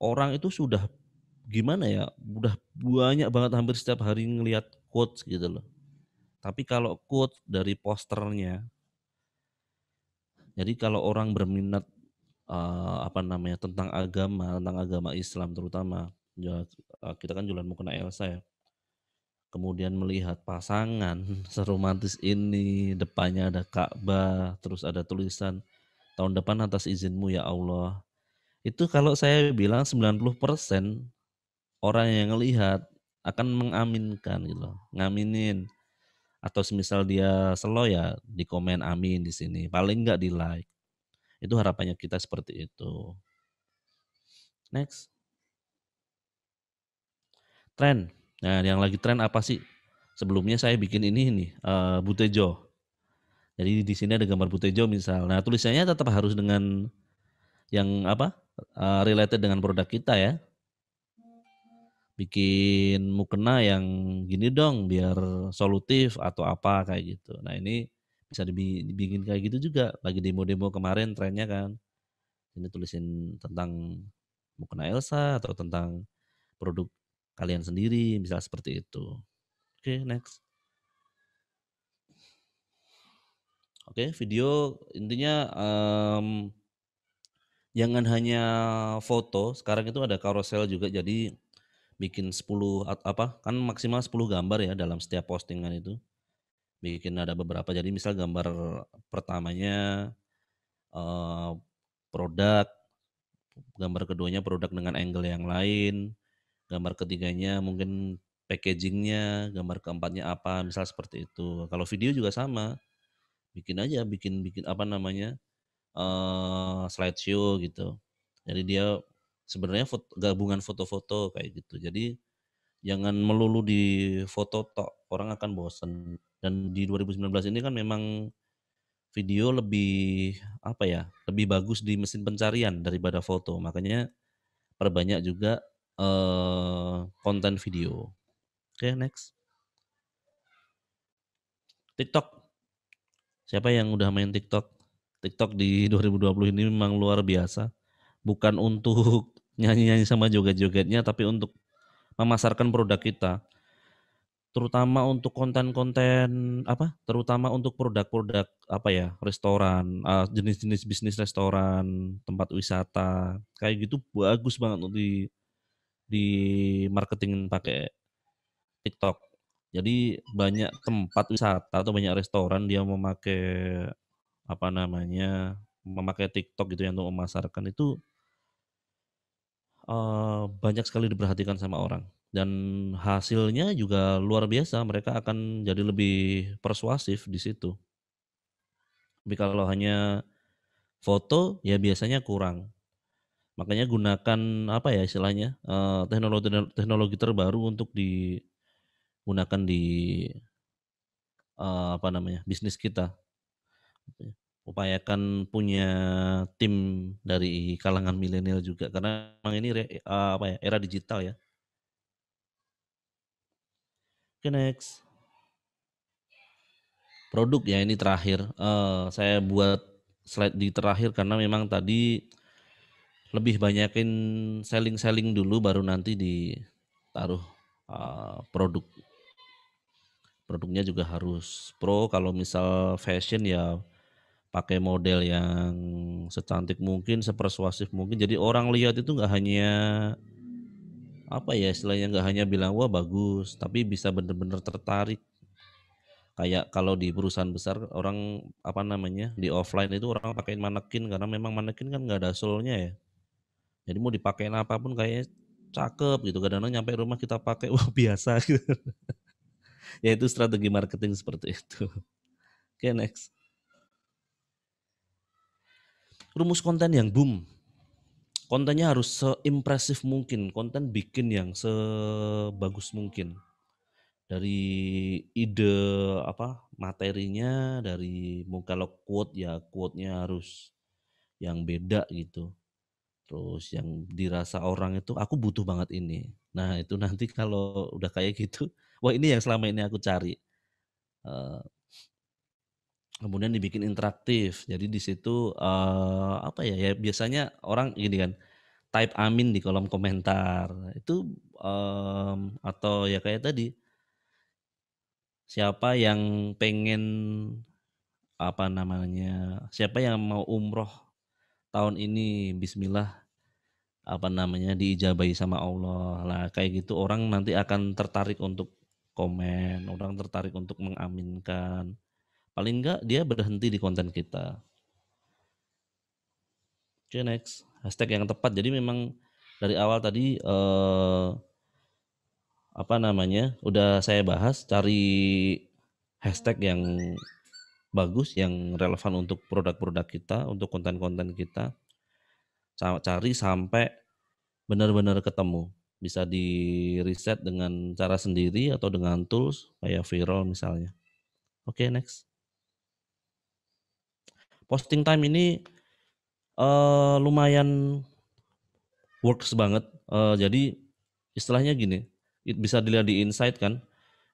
orang itu sudah gimana ya, udah banyak banget hampir setiap hari ngelihat quotes gitu loh. Tapi kalau quotes dari posternya, jadi kalau orang berminat apa namanya, tentang agama Islam terutama, ya kita kan jualan mukena Elsa ya. Kemudian melihat pasangan seromantis ini, depannya ada Ka'bah, terus ada tulisan tahun depan atas izinmu ya Allah. Itu kalau saya bilang 90% orang yang ngelihat akan mengaminkan gitu loh, ngaminin. Atau semisal dia slow ya di komen amin di sini, paling enggak di like. Itu harapannya kita seperti itu. Next, tren. Nah, yang lagi tren apa sih? Sebelumnya saya bikin ini nih, Butejo. Jadi di sini ada gambar Butejo misal. Nah, tulisannya tetap harus dengan yang apa? Related dengan produk kita ya. Bikin mukena yang gini dong biar solutif atau apa kayak gitu. Nah, ini bisa dibikin kayak gitu juga. Lagi demo-demo kemarin trennya kan. Ini tulisin tentang mukena Elsa atau tentang produk kalian sendiri, misal seperti itu. Oke, next. Oke, video intinya jangan hanya foto, sekarang itu ada carousel juga, jadi bikin 10 apa, kan maksimal 10 gambar ya dalam setiap postingan itu. Bikin ada beberapa, jadi misal gambar pertamanya eh, produk, gambar keduanya produk dengan angle yang lain, gambar ketiganya mungkin packagingnya, gambar keempatnya apa, misal seperti itu. Kalau video juga sama, bikin aja, bikin bikin apa namanya, slideshow gitu. Jadi dia sebenarnya gabungan foto-foto kayak gitu. Jadi jangan melulu di foto tok, orang akan bosen. Dan di 2019 ini kan memang video lebih apa ya, lebih bagus di mesin pencarian daripada foto. Makanya perbanyak juga konten video. Oke, next. TikTok. Siapa yang udah main TikTok? TikTok di 2020 ini memang luar biasa. Bukan untuk nyanyi-nyanyi sama joget-jogetnya, tapi untuk memasarkan produk kita. Terutama untuk konten-konten apa? Terutama untuk produk-produk apa ya? Restoran, jenis-jenis bisnis restoran, tempat wisata, kayak gitu bagus banget untuk di marketing pakai TikTok. Jadi banyak tempat wisata atau banyak restoran dia memakai apa namanya, memakai TikTok gitu ya untuk memasarkan itu banyak sekali diperhatikan sama orang dan hasilnya juga luar biasa, mereka akan jadi lebih persuasif di situ. Tapi kalau hanya foto ya biasanya kurang. Makanya gunakan apa ya istilahnya, teknologi teknologi terbaru untuk digunakan di, apa namanya, bisnis kita. Upayakan punya tim dari kalangan milenial juga karena memang ini apa ya, era digital ya. Oke, next. Produk ya ini terakhir, saya buat slide di terakhir karena memang tadi lebih banyakin selling-selling dulu baru nanti ditaruh, produk. Produknya juga harus pro, kalau misal fashion ya pakai model yang secantik mungkin, sepersuasif mungkin. Jadi orang lihat itu nggak hanya apa ya istilahnya, nggak hanya bilang wah bagus, tapi bisa bener-bener tertarik. Kayak kalau di perusahaan besar orang apa namanya di offline itu orang pakai manekin karena memang manekin kan nggak ada soulnya ya. Jadi mau dipakein apapun kayaknya cakep gitu. Kadang-kadang nyampe rumah kita pakai wah biasa gitu. Ya itu strategi marketing seperti itu. Oke, next. Rumus konten yang boom. Kontennya harus seimpresif mungkin. Konten bikin yang sebagus mungkin. Dari ide apa materinya, dari kalau quote ya quote-nya harus yang beda gitu. Terus yang dirasa orang itu aku butuh banget ini. Nah, itu nanti kalau udah kayak gitu, wah ini yang selama ini aku cari. Eh, kemudian dibikin interaktif. Jadi di situ apa ya, ya biasanya orang gini kan, type amin di kolom komentar. Itu atau ya kayak tadi, siapa yang pengen apa namanya, siapa yang mau umroh tahun ini, bismillah apa namanya diijabahi sama Allah. Lah kayak gitu orang nanti akan tertarik untuk komen, orang tertarik untuk mengaminkan. Paling enggak dia berhenti di konten kita. Oke, next. Hashtag yang tepat. Jadi memang dari awal tadi apa namanya udah saya bahas, cari hashtag yang bagus, yang relevan untuk produk-produk kita, untuk konten-konten kita. Cari sampai benar-benar ketemu. Bisa di riset dengan cara sendiri atau dengan tools kayak Viral misalnya. Oke, next. Posting time ini lumayan works banget. Jadi istilahnya gini, bisa dilihat di insight kan.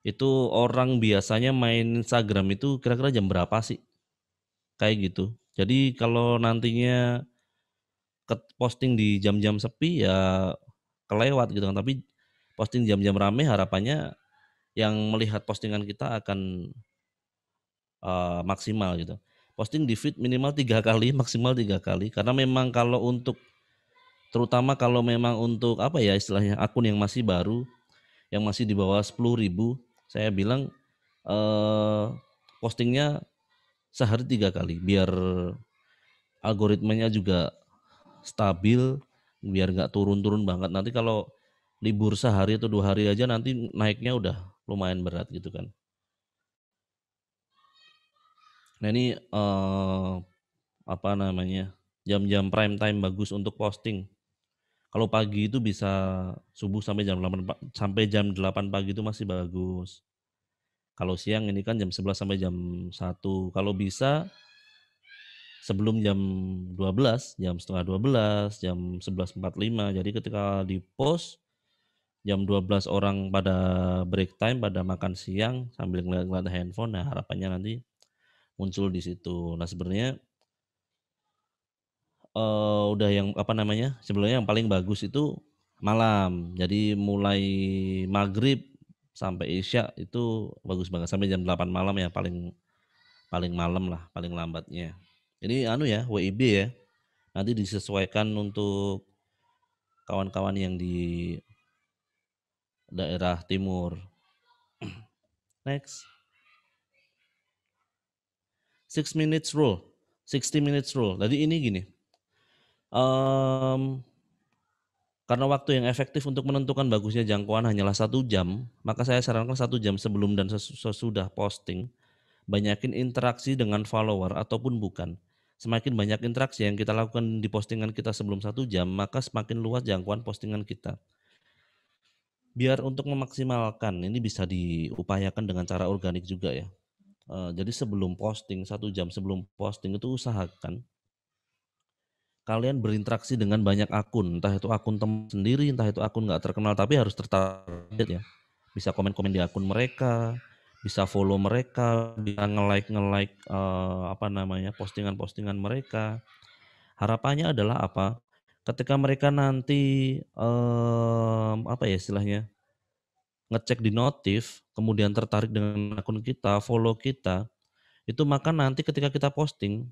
Itu orang biasanya main Instagram itu kira-kira jam berapa sih? Kayak gitu. Jadi kalau nantinya posting di jam-jam sepi ya kelewat gitu kan. Tapi posting jam-jam rame harapannya yang melihat postingan kita akan maksimal gitu. Posting di feed minimal 3 kali, maksimal 3 kali. Karena memang kalau untuk, terutama kalau memang untuk apa ya istilahnya, akun yang masih baru, yang masih di bawah 10.000, saya bilang postingnya sehari 3 kali, biar algoritmanya juga stabil, biar nggak turun-turun banget. Nanti kalau libur sehari atau 2 hari aja nanti naiknya udah lumayan berat gitu kan. Nah ini apa namanya, jam-jam prime time bagus untuk posting. Kalau pagi itu bisa subuh sampai jam 8 sampai jam 8 pagi itu masih bagus. Kalau siang ini kan jam 11 sampai jam 1. Kalau bisa sebelum jam 12, jam setengah 12, jam 11.45. Jadi ketika di post jam 12 orang pada break time, pada makan siang sambil ngeliat-ngeliat handphone, nah harapannya nanti muncul di situ. Nah sebenarnya udah yang apa namanya, sebenarnya yang paling bagus itu malam. Jadi mulai maghrib sampai isya itu bagus banget, sampai jam 8 malam ya paling paling malam lah, paling lambatnya. Ini anu ya, WIB ya. Nanti disesuaikan untuk kawan-kawan yang di daerah timur. Next. 6 minutes rule. 60 minutes rule. Jadi ini gini. em, Karena waktu yang efektif untuk menentukan bagusnya jangkauan hanyalah 1 jam, maka saya sarankan 1 jam sebelum dan sesudah posting, banyakin interaksi dengan follower ataupun bukan. Semakin banyak interaksi yang kita lakukan di postingan kita sebelum 1 jam, maka semakin luas jangkauan postingan kita. Biar untuk memaksimalkan, ini bisa diupayakan dengan cara organik juga ya. Jadi sebelum posting, 1 jam sebelum posting itu usahakan kalian berinteraksi dengan banyak akun, entah itu akun teman sendiri, entah itu akun nggak terkenal, tapi harus tertarget ya. Bisa komen-komen di akun mereka, bisa follow mereka, bisa nge-like apa namanya, postingan-postingan mereka. Harapannya adalah apa? Ketika mereka nanti apa ya istilahnya, ngecek di notif, kemudian tertarik dengan akun kita, follow kita, itu maka nanti ketika kita posting,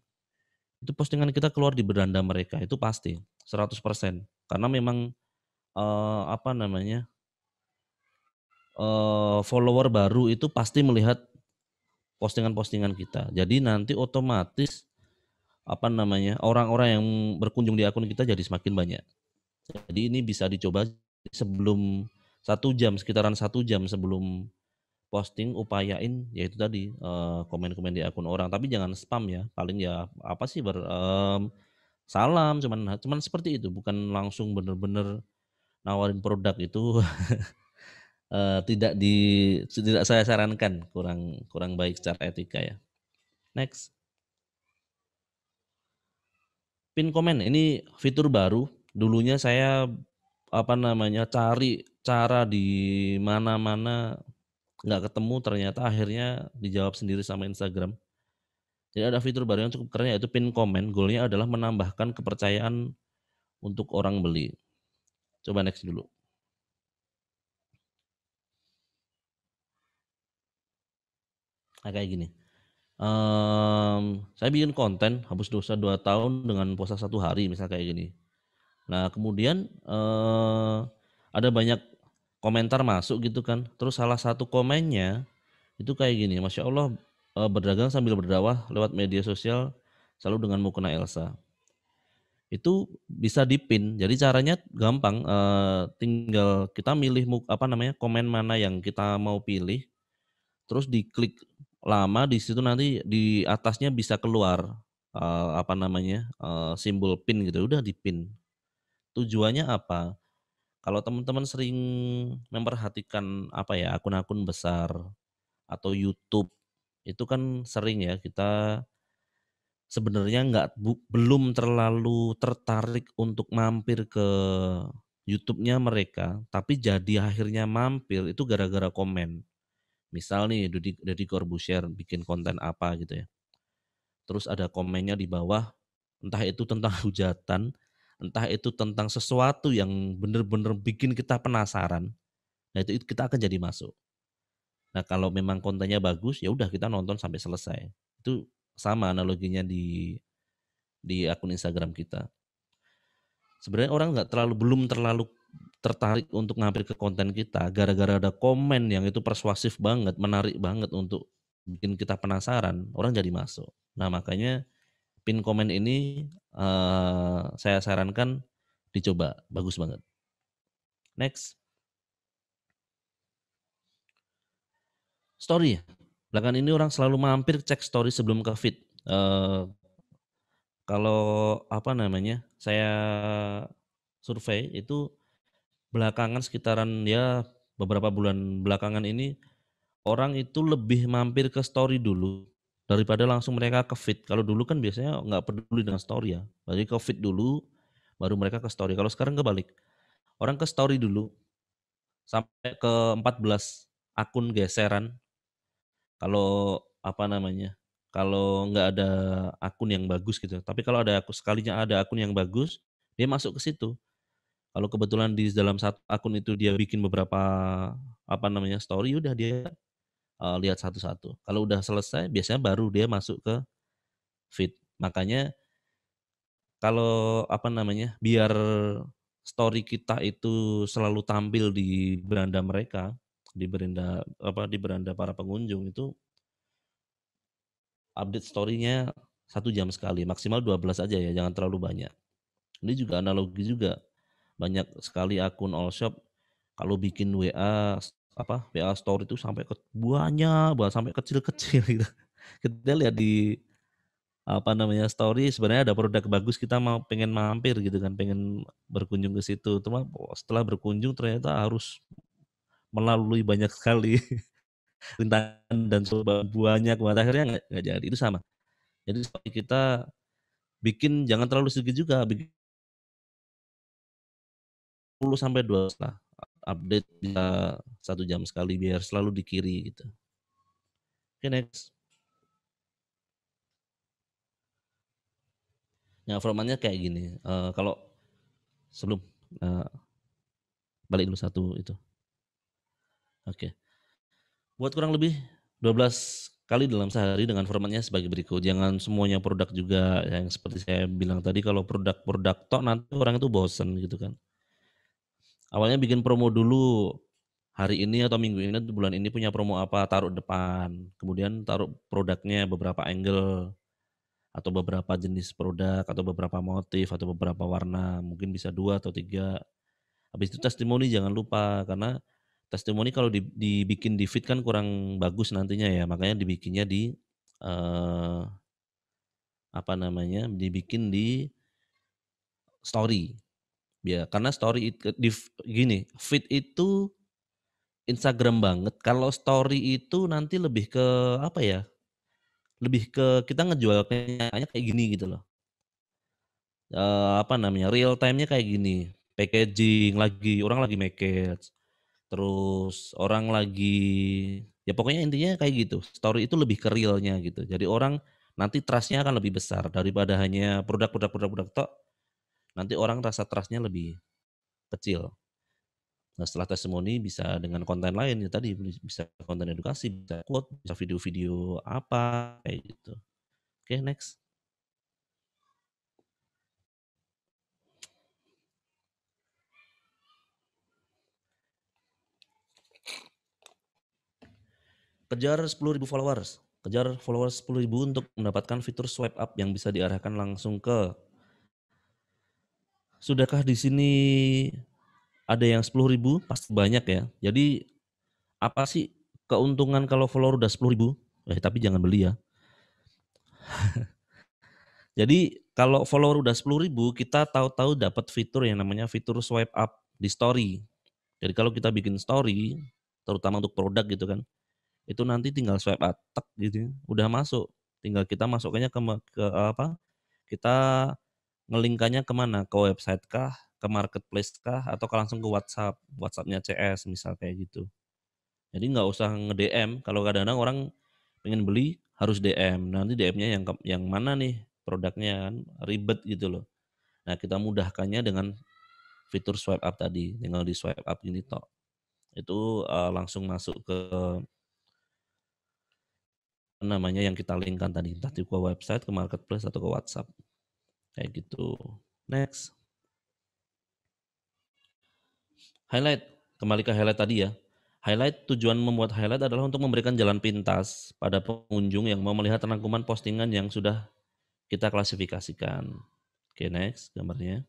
itu postingan kita keluar di beranda mereka, itu pasti 100%. Karena memang apa namanya, follower baru itu pasti melihat postingan-postingan kita. Jadi nanti otomatis apa namanya, orang-orang yang berkunjung di akun kita jadi semakin banyak. Jadi ini bisa dicoba sebelum 1 jam, sekitaran 1 jam sebelum posting, upayain yaitu tadi komen-komen di akun orang, tapi jangan spam ya. Paling ya apa sih salam, cuman seperti itu, bukan langsung bener-bener nawarin produk itu. Tidak saya sarankan, kurang kurang baik secara etika ya. Next, pin komen ini fitur baru. Dulunya saya apa namanya cari cara di mana-mana nggak ketemu, ternyata akhirnya dijawab sendiri sama Instagram. Jadi ada fitur baru yang cukup keren yaitu pin comment, goalnya adalah menambahkan kepercayaan untuk orang beli. Coba next dulu. Nah, kayak gini. Saya bikin konten hapus dosa 2 tahun dengan puasa 1 hari misal kayak gini. Nah kemudian ada banyak komentar masuk gitu kan. Terus salah satu komennya itu kayak gini, Masya Allah berdagang sambil berdakwah lewat media sosial selalu dengan mukena Elsa. Itu bisa dipin. Jadi caranya gampang, tinggal kita milih apa namanya komen mana yang kita mau pilih, terus diklik lama di situ nanti di atasnya bisa keluar apa namanya simbol pin gitu, udah dipin. Tujuannya apa? Kalau teman-teman sering memperhatikan apa ya akun-akun besar atau YouTube itu kan sering ya kita sebenarnya belum terlalu tertarik untuk mampir ke YouTube-nya mereka, tapi jadi akhirnya mampir itu gara-gara komen. Misal nih Deddy Corbuzier bikin konten apa gitu ya. Terus ada komennya di bawah, entah itu tentang hujatan, entah itu tentang sesuatu yang bener-bener bikin kita penasaran. Nah itu kita akan jadi masuk. Nah kalau memang kontennya bagus, ya udah kita nonton sampai selesai. Itu sama analoginya di akun Instagram kita. Sebenarnya orang belum terlalu tertarik untuk ngampir ke konten kita gara-gara ada komen yang itu persuasif banget, menarik banget untuk bikin kita penasaran, orang jadi masuk. Nah, makanya pin komen ini saya sarankan dicoba, bagus banget. Next, story. Belakangan ini orang selalu mampir cek story sebelum ke feed. Kalau apa namanya, saya survei itu belakangan sekitaran ya beberapa bulan belakangan ini orang itu lebih mampir ke story dulu daripada langsung mereka ke feed. Kalau dulu kan biasanya nggak peduli dengan story ya. Jadi ke feed dulu baru mereka ke story. Kalau sekarang kebalik. Orang ke story dulu sampai ke 14 akun geseran. Kalau apa namanya? Kalau nggak ada akun yang bagus gitu. Tapi kalau ada sekalinya ada akun yang bagus, dia masuk ke situ. Kalau kebetulan di dalam satu akun itu dia bikin beberapa apa namanya story, udah dia lihat satu-satu. Kalau udah selesai biasanya baru dia masuk ke feed. Makanya kalau apa namanya, biar story kita itu selalu tampil di beranda mereka, di beranda para pengunjung itu update story-nya 1 jam sekali, maksimal 12 aja ya, jangan terlalu banyak. Ini juga analogi juga, banyak sekali akun all shop kalau bikin WA story itu sampai banyak banget, sampai kecil-kecil gitu. Kita lihat di apa namanya story sebenarnya ada produk bagus kita pengen mampir gitu kan, pengen berkunjung ke situ. Cuma setelah berkunjung ternyata harus melalui banyak sekali rintangan dan coba banyak banget akhirnya nggak jadi. Itu sama. Jadi story kita bikin jangan terlalu sedikit juga, bikin 10 sampai 12 lah. Update bisa 1 jam sekali biar selalu di kiri gitu. Oke, next. Nah, formatnya kayak gini. Kalau sebelum eh, balik dulu satu itu. Oke. Buat kurang lebih 12 kali dalam sehari dengan formatnya sebagai berikut. Jangan semuanya produk juga yang seperti saya bilang tadi kalau produk-produk tok nanti orang itu bosen gitu kan. Awalnya bikin promo dulu. Hari ini atau minggu ini bulan ini punya promo apa taruh depan. Kemudian taruh produknya beberapa angle atau beberapa jenis produk atau beberapa motif atau beberapa warna. Mungkin bisa 2 atau 3. Habis itu testimoni jangan lupa karena testimoni kalau dibikin di feed kan kurang bagus nantinya ya, makanya dibikinnya di eh, apa namanya? Dibikin di story. Ya, karena story gini, feed itu Instagram banget. Kalau story itu nanti lebih ke apa ya? Lebih ke kita ngejual kayaknya kayak gini gitu loh. Apa namanya? Real time-nya kayak gini. Packaging orang lagi make. Terus orang lagi ya pokoknya intinya kayak gitu. Story itu lebih ke realnya gitu. Jadi orang nanti trust-nya akan lebih besar daripada hanya produk tok, nanti orang rasa trust-nya lebih kecil. Nah, setelah testimoni bisa dengan konten lain ya tadi, bisa konten edukasi, bisa quote, bisa video-video apa, kayak gitu. Oke, next. Kejar 10.000 followers. Kejar followers 10.000 untuk mendapatkan fitur swipe up yang bisa diarahkan langsung ke. Sudahkah di sini ada yang 10.000? Pasti banyak ya. Jadi apa sih keuntungan kalau follower udah 10.000? Tapi jangan beli ya. Jadi kalau follower udah 10.000, kita tahu-tahu dapat fitur yang namanya fitur swipe up di story. Jadi kalau kita bikin story, terutama untuk produk gitu kan, itu nanti tinggal swipe up, tek gitu, udah masuk. Tinggal kita masukkannya ke apa? Kita ngelingkannya kemana? Ke website kah? Ke marketplace kah? Atau langsung ke WhatsApp? WhatsAppnya CS misal kayak gitu. Jadi nggak usah nge-DM. Kalau kadang-kadang orang pengen beli harus DM. Nanti DM-nya yang mana nih produknya kan ribet gitu loh. Nah kita mudahkannya dengan fitur swipe up tadi. Tinggal di swipe up ini tok. Itu langsung masuk ke namanya yang kita linkkan tadi. Entah itu ke website, ke marketplace, atau ke WhatsApp. Kayak gitu. Next. Highlight. Kembali ke highlight tadi ya. Highlight, tujuan membuat highlight adalah untuk memberikan jalan pintas pada pengunjung yang mau melihat rangkuman postingan yang sudah kita klasifikasikan. Oke, next gambarnya.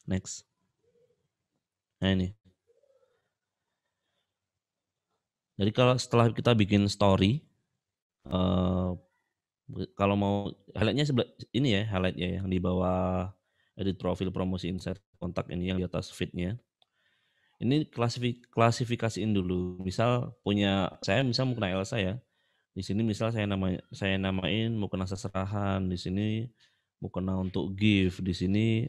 Next. Nah ini. Jadi kalau setelah kita bikin story, kalau mau highlightnya sebelah ini ya, highlightnya yang di bawah edit profil, promosi, insight, kontak, ini yang di atas feed-nya. Ini klasifikasiin dulu. Misal misal mau kena Elsa ya. Di sini misal saya namain mau kena seserahan, di sini mau kena untuk gift, di sini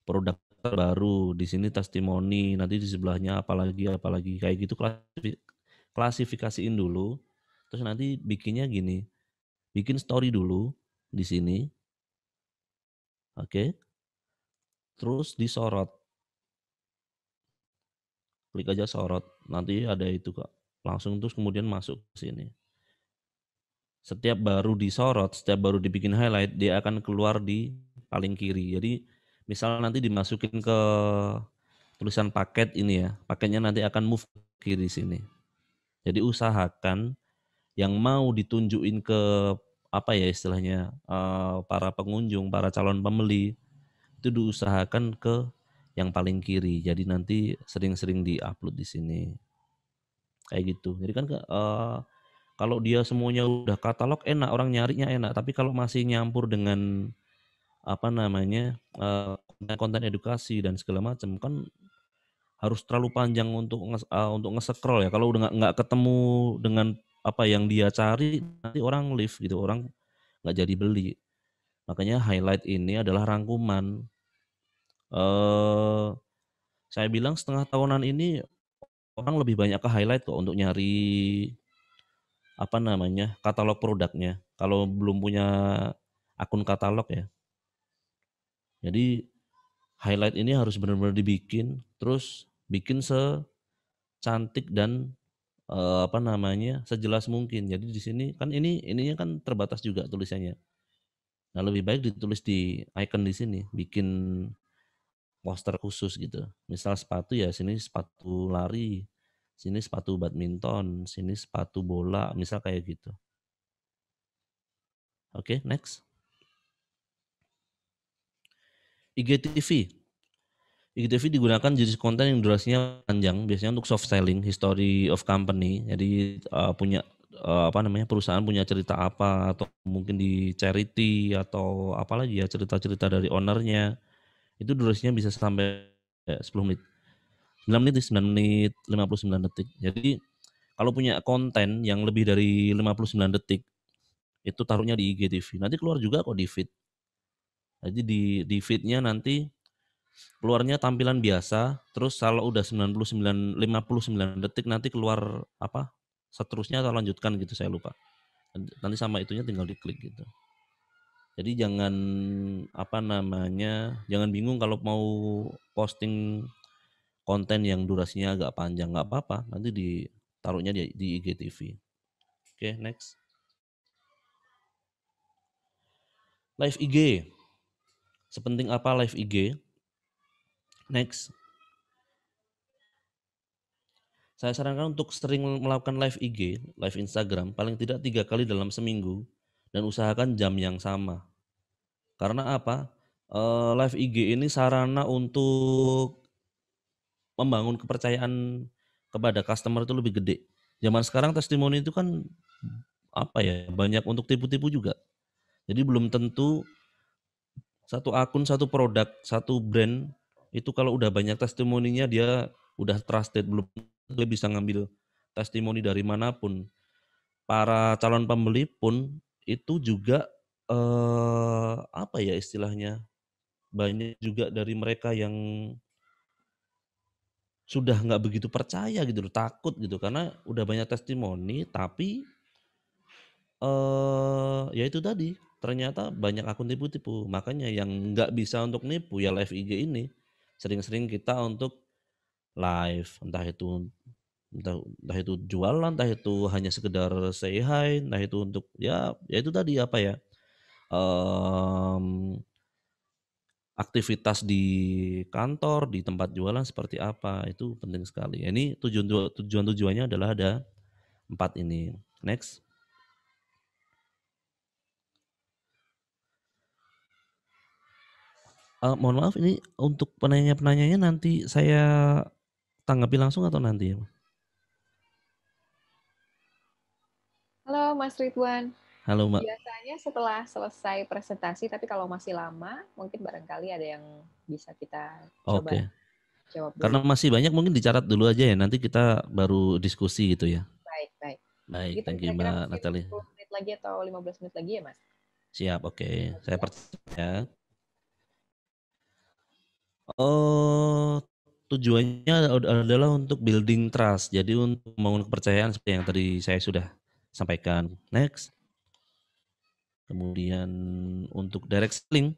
produk terbaru, di sini testimoni, nanti di sebelahnya apalagi kayak gitu klasifikasiin dulu. Terus nanti bikinnya gini. Bikin story dulu di sini. Oke. Terus disorot. Klik aja sorot. Nanti ada itu Kak. Langsung terus kemudian masuk ke sini. Setiap baru disorot, setiap baru dibikin highlight, dia akan keluar di paling kiri. Jadi misal nanti dimasukin ke tulisan paket ini ya, paketnya nanti akan move ke kiri sini. Jadi usahakan yang mau ditunjukin ke apa ya istilahnya para pengunjung, para calon pembeli itu diusahakan ke yang paling kiri. Jadi nanti sering-sering diupload di sini. Kayak gitu. Jadi kan kalau dia semuanya udah katalog enak, orang nyarinya enak. Tapi kalau masih nyampur dengan apa namanya konten-konten edukasi dan segala macam kan harus terlalu panjang untuk nge-scroll ya. Kalau udah nggak ketemu dengan apa yang dia cari, nanti orang leave gitu, orang nggak jadi beli. Makanya highlight ini adalah rangkuman. Saya bilang setengah tahunan ini orang lebih banyak ke highlight kok untuk nyari apa namanya katalog produknya. Kalau belum punya akun katalog ya. Jadi highlight ini harus benar-benar dibikin, terus bikin secantik dan apa namanya sejelas mungkin. Jadi di sini kan ininya kan terbatas juga tulisannya. Nah lebih baik ditulis di icon di sini, bikin poster khusus gitu. Misal sepatu ya sini sepatu lari, sini sepatu badminton, sini sepatu bola, misal kayak gitu. Oke, next. IGTV. IGTV digunakan jenis konten yang durasinya panjang, biasanya untuk soft selling, history of company. Jadi punya apa namanya perusahaan punya cerita apa atau mungkin di charity atau apalagi ya cerita-cerita dari ownernya. Itu durasinya bisa sampai 10 menit. 9 menit, 9 menit 59 detik. Jadi kalau punya konten yang lebih dari 59 detik itu taruhnya di IGTV. Nanti keluar juga kok di feed. Jadi di feed-nya nanti keluarnya tampilan biasa, terus kalau udah 59 59 detik nanti keluar apa? seterusnya atau lanjutkan gitu, saya lupa. Nanti sama itunya tinggal diklik gitu. Jadi jangan jangan bingung kalau mau posting konten yang durasinya agak panjang, nggak apa-apa, nanti ditaruhnya di IGTV. Oke, next. Live IG. Sepenting apa live IG? Next. Saya sarankan untuk sering melakukan live IG, live Instagram, paling tidak 3 kali dalam seminggu, dan usahakan jam yang sama. Karena apa? Live IG ini sarana untuk membangun kepercayaan kepada customer itu lebih gede. Zaman sekarang testimoni itu kan banyak untuk tipu-tipu juga. Jadi belum tentu satu akun, satu produk, satu brand itu kalau udah banyak testimoninya dia udah trusted, belum tentu dia bisa ngambil testimoni dari manapun. Para calon pembeli pun itu juga istilahnya, banyak juga dari mereka yang sudah nggak begitu percaya gitu loh, takut gitu karena udah banyak testimoni tapi ya itu tadi, ternyata banyak akun tipu-tipu. Makanya yang nggak bisa untuk nipu ya live IG ini. Sering-sering kita untuk live, entah itu jualan, entah itu hanya sekedar say hi, entah itu untuk ya itu tadi aktivitas di kantor, di tempat jualan seperti apa, itu penting sekali. Ini tujuannya adalah ada 4 ini. Next. Mohon maaf ini untuk penanya-penanyanya nanti saya tanggapi langsung atau nanti ya? Halo Mas Ridwan. Halo Mbak. Biasanya setelah selesai presentasi, tapi kalau masih lama, mungkin barangkali ada yang bisa kita coba Oke. jawab dulu. Karena masih banyak mungkin dicatat dulu aja ya, nanti kita baru diskusi gitu ya. Baik, baik. Baik, Gitu thank you kira-kira Mbak mungkin Natalie. 10 menit lagi atau 15 menit lagi ya, Mas? Siap, oke. Saya Siap. percaya. Oh, tujuannya adalah untuk building trust. Jadi untuk membangun kepercayaan seperti yang tadi saya sudah sampaikan. Next. Kemudian untuk direct selling.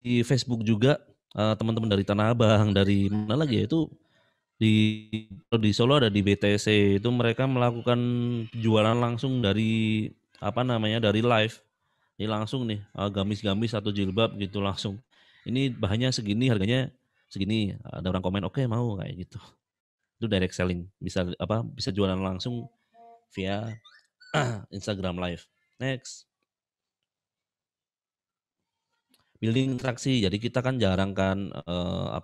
Di Facebook juga teman-teman dari Tanah Abang, dari mana lagi ya itu di Solo ada di BTC itu mereka melakukan jualan langsung dari dari live. Ini langsung nih gamis-gamis atau jilbab gitu langsung. Ini bahannya segini, harganya segini. Ada orang komen oke mau kayak gitu. Itu direct selling, bisa jualan langsung via Instagram live. Next. Building interaksi. Jadi kita kan jarang kan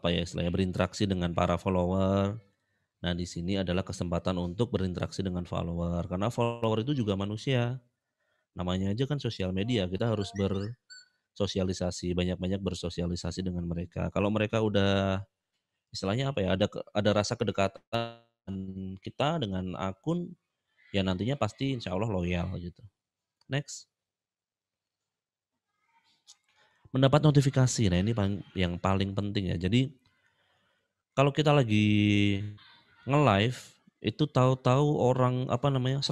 istilahnya berinteraksi dengan para follower. Nah, di sini adalah kesempatan untuk berinteraksi dengan follower karena follower itu juga manusia. Namanya aja kan sosial media, kita harus bersosialisasi, banyak-banyak bersosialisasi dengan mereka. Kalau mereka udah istilahnya ada rasa kedekatan kita dengan akun, ya nantinya pasti insya Allah loyal gitu. Next. Mendapat notifikasi. Nah, ini yang paling penting ya. Jadi kalau kita lagi nge-live itu tahu-tahu orang 100%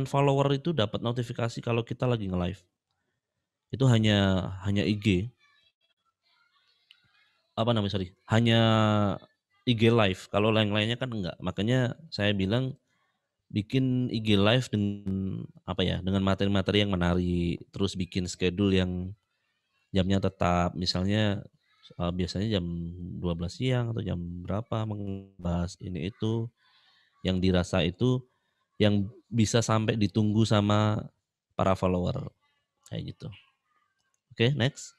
follower itu dapat notifikasi kalau kita lagi nge-live. Itu hanya IG. Hanya IG live. Kalau lain-lainnya kan enggak. Makanya saya bilang bikin IG live dengan materi-materi yang menarik, terus bikin schedule yang jamnya tetap. Misalnya biasanya jam 12 siang atau jam berapa membahas ini itu yang dirasa itu yang bisa sampai ditunggu sama para follower kayak gitu. Oke, next.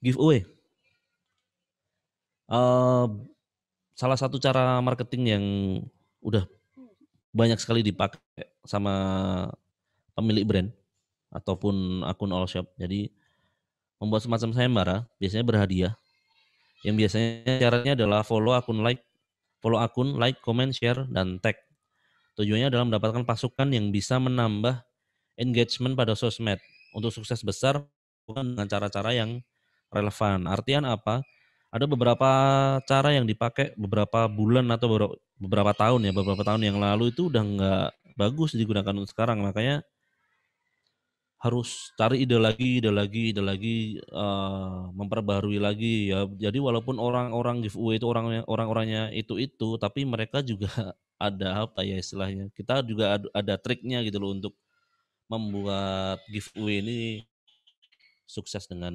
Giveaway. Salah satu cara marketing yang udah banyak sekali dipakai sama pemilik brand ataupun akun all shop. Jadi membuat semacam sayembara, biasanya berhadiah. Yang biasanya caranya adalah follow akun, like, comment, share, dan tag. Tujuannya adalah mendapatkan pasukan yang bisa menambah engagement pada sosmed. Untuk sukses besar bukan dengan cara-cara yang relevan. Artian apa? Ada beberapa cara yang dipakai beberapa bulan atau beberapa tahun ya, beberapa tahun yang lalu itu udah nggak bagus digunakan untuk sekarang. Makanya harus cari ide lagi, memperbaharui lagi ya. Jadi walaupun orang-orang giveaway itu orang-orangnya itu, tapi mereka juga ada apa ya istilahnya, kita juga ada triknya gitu loh untuk membuat giveaway ini sukses dengan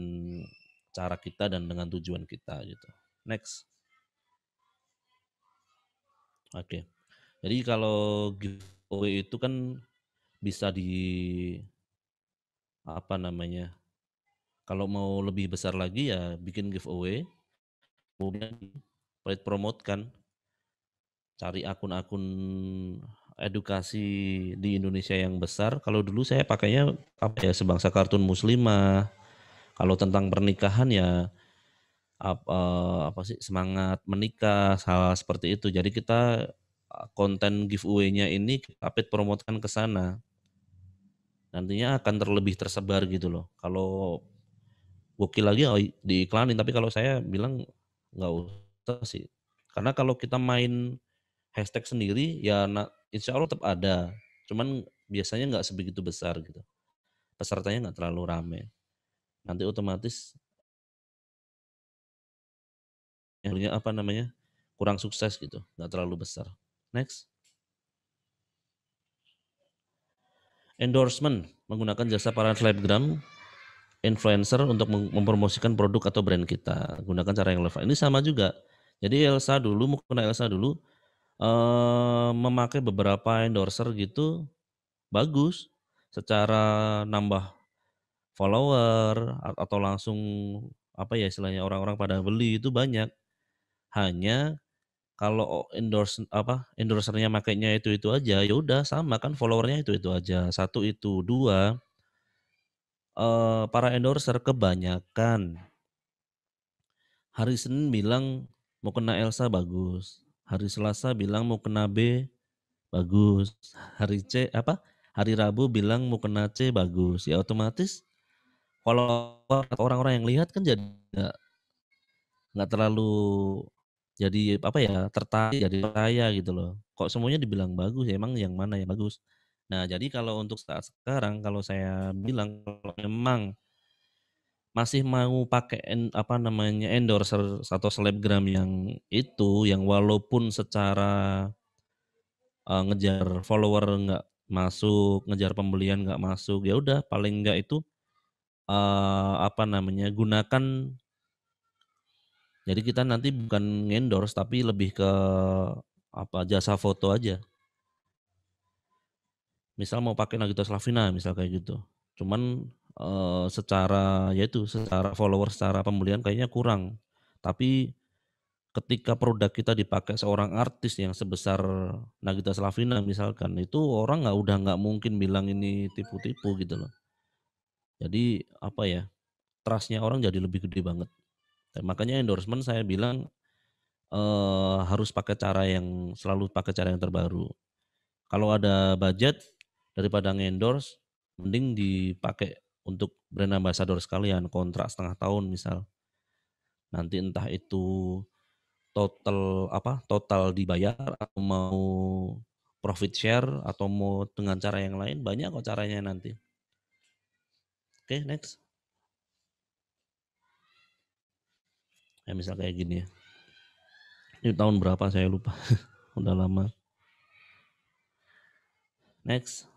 cara kita dan dengan tujuan kita gitu. Next. Oke. Jadi kalau giveaway itu kan bisa di apa namanya? Kalau mau lebih besar lagi ya bikin giveaway, kemudian paid promote kan, cari akun-akun edukasi di Indonesia yang besar. Kalau dulu saya pakainya apa ya, sebangsa kartun muslimah. Kalau tentang pernikahan ya apa sih, semangat menikah, hal seperti itu. Jadi kita konten giveaway-nya ini kita paid promotekan ke sana. Nantinya akan terlebih tersebar gitu loh. Kalau gokil lagi oh, diiklanin, tapi kalau saya bilang nggak usah sih. Karena kalau kita main hashtag sendiri ya insya Allah tetap ada. Cuman biasanya nggak sebegitu besar gitu. Pesertanya nggak terlalu rame. Nanti otomatis yang apa namanya kurang sukses gitu, nggak terlalu besar. Next. Endorsement, menggunakan jasa para selebgram, influencer untuk mempromosikan produk atau brand kita. Gunakan cara yang relevan. Ini sama juga. Jadi Elsa dulu memakai beberapa endorser gitu bagus. Secara nambah follower atau langsung apa ya istilahnya orang-orang pada beli itu banyak. Hanya kalau endorsernya makainya itu aja, ya udah sama kan followernya itu aja. Satu itu, dua para endorser kebanyakan hari Senin bilang mau kena Elsa bagus, hari Selasa bilang mau kena B bagus, hari Rabu bilang mau kena C bagus. Ya otomatis kalau orang-orang yang lihat kan jadi nggak terlalu jadi apa ya tertarik jadi percaya gitu loh. Kok semuanya dibilang bagus ya emang yang mana yang bagus. Nah jadi kalau untuk saat sekarang kalau saya bilang kalau memang masih mau pakai apa namanya endorser atau selebgram yang walaupun secara ngejar follower nggak masuk, ngejar pembelian nggak masuk, ya udah paling nggak itu apa namanya gunakan. Jadi kita nanti bukan endorse tapi lebih ke apa jasa foto aja. Misal mau pakai Nagita Slavina misal kayak gitu. Cuman secara follower, secara pembelian kayaknya kurang. Tapi ketika produk kita dipakai seorang artis yang sebesar Nagita Slavina misalkan, itu orang udah nggak mungkin bilang ini tipu-tipu gitu loh. Jadi apa ya, trust-nya orang jadi lebih gede banget. Dan makanya endorsement saya bilang harus selalu pakai cara yang terbaru. Kalau ada budget daripada nge-endorse, mending dipakai untuk brand ambassador sekalian, kontrak setengah tahun misal. Nanti entah itu total dibayar atau mau profit share atau mau dengan cara yang lain, banyak kok caranya nanti. Oke, next. Ya misal kayak gini ya. Ini tahun berapa saya lupa. Udah lama. Next.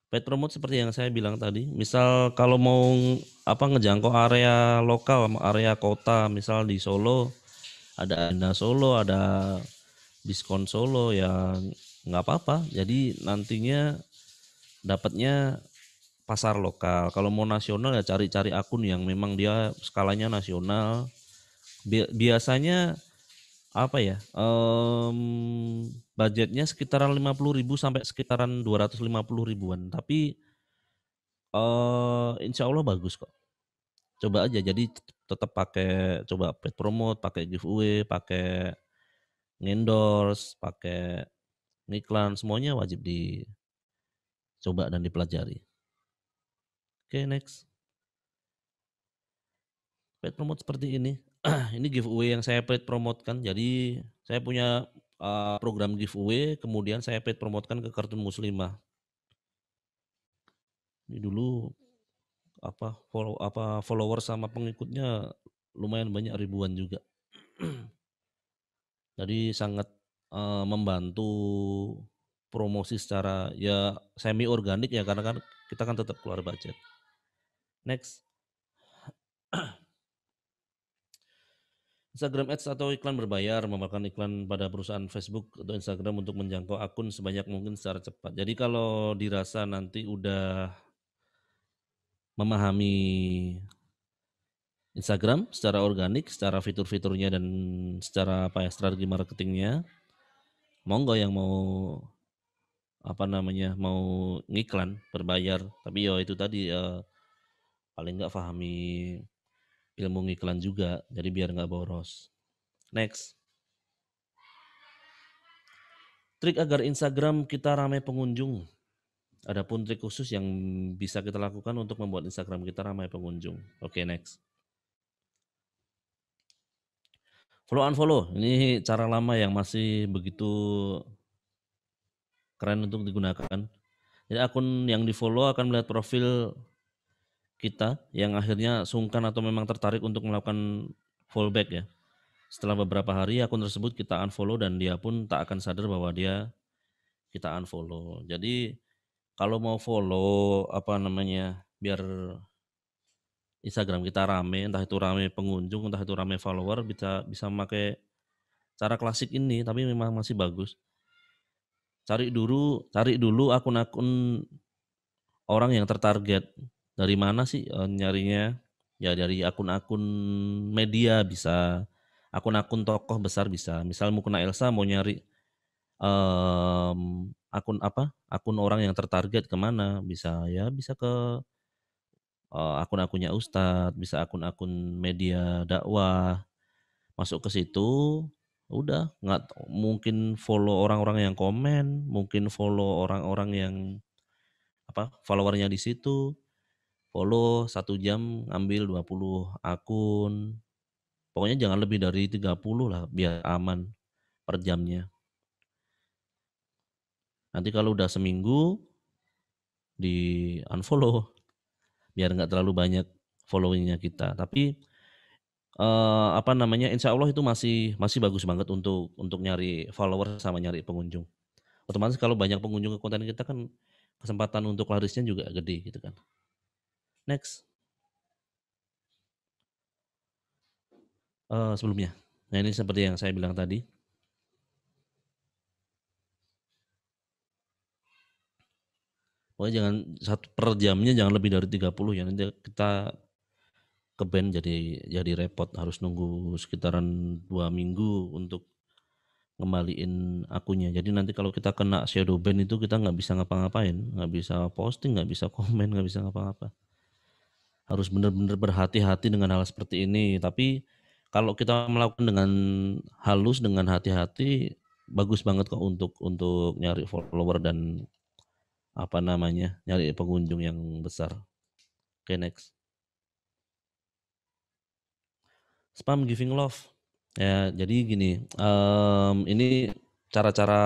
Paid promote seperti yang saya bilang tadi. Misal kalau mau ngejangkau area lokal, area kota, misal di Solo ada Anda Solo, ada diskon Solo ya nggak apa-apa. Jadi nantinya dapatnya pasar lokal. Kalau mau nasional ya cari-cari akun yang memang dia skalanya nasional. Biasanya apa ya? Budgetnya sekitaran 50.000 sampai sekitaran 250 ribuan. Tapi insya Allah bagus kok. Coba aja. Jadi tetap pakai coba paid promote, pakai giveaway, pakai endorse, pakai iklan, semuanya wajib dicoba dan dipelajari. Oke, next. Paid promote seperti ini. Ini giveaway yang saya paid promotekan. Jadi saya punya program giveaway, kemudian saya paid promotekan ke Kartun Muslimah. Ini dulu follower sama pengikutnya lumayan banyak, ribuan juga. Jadi sangat membantu promosi secara ya semi organik ya, karena kan kita kan tetap keluar budget. Next. Instagram Ads atau iklan berbayar, memakan iklan pada perusahaan Facebook atau Instagram untuk menjangkau akun sebanyak mungkin secara cepat. Jadi kalau dirasa nanti udah memahami Instagram secara organik, secara fitur-fiturnya dan secara strategi marketingnya, monggo yang mau mau ngiklan berbayar. Tapi ya itu tadi paling nggak pahami ilmu ngiklan juga, jadi biar nggak boros. Next. Trik agar Instagram kita ramai pengunjung. Adapun trik khusus yang bisa kita lakukan untuk membuat Instagram kita ramai pengunjung. Oke, next. Follow unfollow. Ini cara lama yang masih begitu keren untuk digunakan. Jadi akun yang di-follow akan melihat profil kita yang akhirnya sungkan atau memang tertarik untuk melakukan fallback ya. Setelah beberapa hari akun tersebut kita unfollow dan dia pun tak akan sadar bahwa kita unfollow. Jadi kalau mau follow biar Instagram kita rame, entah itu rame pengunjung, entah itu rame follower, bisa memakai cara klasik ini, tapi memang masih bagus. Cari dulu akun-akun orang yang tertarget. Dari mana sih nyarinya? Ya dari akun-akun media bisa, akun-akun tokoh besar bisa. Misal Mukena Elsa mau nyari akun orang yang tertarget kemana? Bisa ke akun-akunnya Ustadz, bisa akun-akun media dakwah, masuk ke situ, udah nggak mungkin follow orang-orang yang komen, mungkin follow orang-orang yang followernya di situ, follow 1 jam ngambil 20 akun, pokoknya jangan lebih dari 30 lah biar aman per jamnya. Nanti kalau udah seminggu di unfollow biar nggak terlalu banyak followingnya kita, tapi insya Allah itu masih bagus banget untuk nyari follower sama nyari pengunjung. Otomatis kalau banyak pengunjung ke konten kita kan kesempatan untuk larisnya juga gede gitu kan. Next. Sebelumnya. Nah ini seperti yang saya bilang tadi. Pokoknya jangan per jamnya jangan lebih dari 30 ya. Nanti kita ke ban jadi repot, harus nunggu sekitaran 2 minggu untuk ngembaliin akunnya. Jadi nanti kalau kita kena shadow ban itu kita nggak bisa ngapa-ngapain, nggak bisa posting, nggak bisa komen, nggak bisa ngapa-ngapa. Harus benar-benar berhati-hati dengan hal seperti ini. Tapi kalau kita melakukan dengan halus, dengan hati-hati, bagus banget kok untuk nyari follower dan nyari pengunjung yang besar. Oke, next. Spam giving love. Ya, jadi gini, ini cara-cara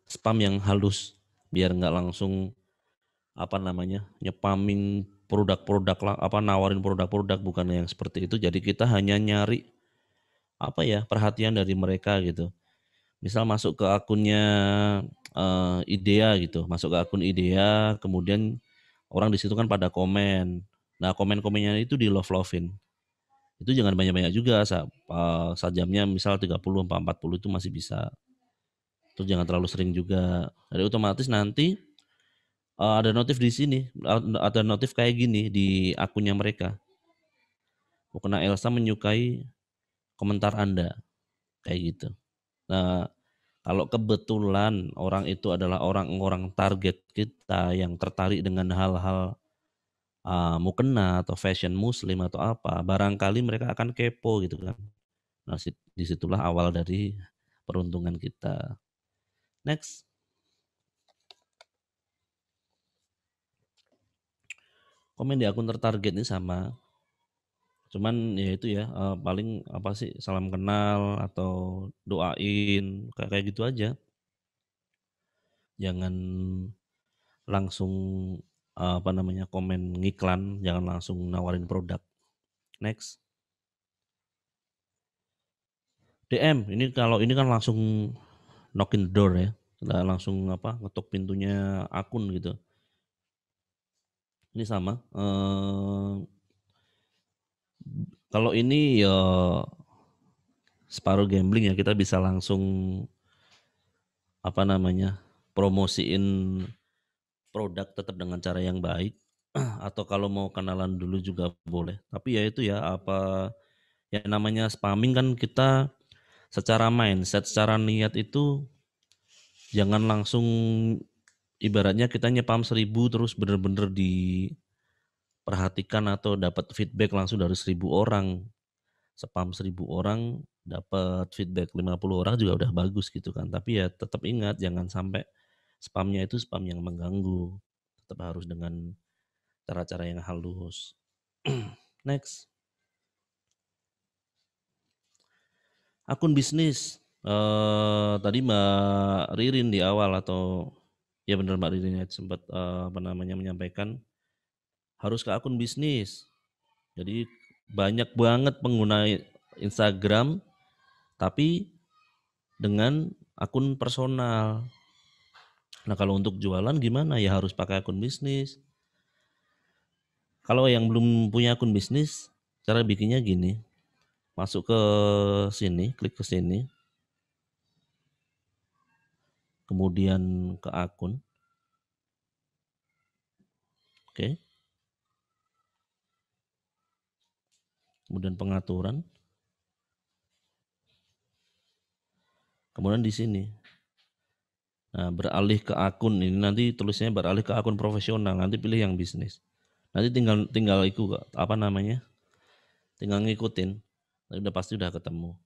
spam yang halus biar nggak langsung nyepamin produk-produk lah, nawarin produk-produk, bukan yang seperti itu. Jadi kita hanya nyari perhatian dari mereka gitu. Misal masuk ke akunnya Idea gitu, masuk ke akun Idea, kemudian orang di situ kan pada komen. Nah komen-komennya itu di love-lovein. Itu jangan banyak-banyak juga, sajamnya misal 30-40 itu masih bisa. Itu jangan terlalu sering juga. Jadi otomatis nanti ada notif di sini, ada notif kayak gini di akunnya mereka. Mukena Elsa menyukai komentar Anda, kayak gitu. Nah, kalau kebetulan orang itu adalah orang-orang target kita yang tertarik dengan hal-hal mukena atau fashion muslim atau apa, barangkali mereka akan kepo gitu kan. Nah, disitulah awal dari peruntungan kita. Next. Komen di akun tertarget ini sama. Cuman ya itu ya, paling apa sih, salam kenal atau doain, kayak gitu aja. Jangan langsung, apa namanya, komen ngiklan, jangan langsung nawarin produk. Next. DM, ini kalau ini kan langsung knocking the door ya, nggak langsung apa, ngetok pintunya akun gitu. Ini sama, kalau ini ya separuh gambling ya, kita bisa langsung apa namanya, promosiin produk tetap dengan cara yang baik, atau kalau mau kenalan dulu juga boleh. Tapi ya itu ya, apa, ya namanya spamming kan, kita secara mindset, secara niat itu jangan langsung ibaratnya kita nyepam 1.000 terus bener-bener diperhatikan atau dapat feedback langsung dari 1.000 orang. Spam 1.000 orang dapat feedback 50 orang juga udah bagus gitu kan. Tapi ya tetap ingat jangan sampai spamnya itu spam yang mengganggu. Tetap harus dengan cara-cara yang halus. Next, akun bisnis. Tadi Mbak Ririn di awal atau ya benar Mbak Ririn ya sempat apa namanya menyampaikan harus ke akun bisnis. Jadi banyak banget pengguna Instagram tapi dengan akun personal. Nah kalau untuk jualan gimana? Ya harus pakai akun bisnis. Kalau yang belum punya akun bisnis, cara bikinnya gini. Masuk ke sini, klik ke sini, kemudian ke akun. Oke. Kemudian pengaturan. Kemudian di sini. Nah, beralih ke akun ini nanti tulisnya beralih ke akun profesional, nanti pilih yang bisnis. Nanti tinggal tinggal itu apa namanya? Tinggal ngikutin. Udah pasti udah ketemu.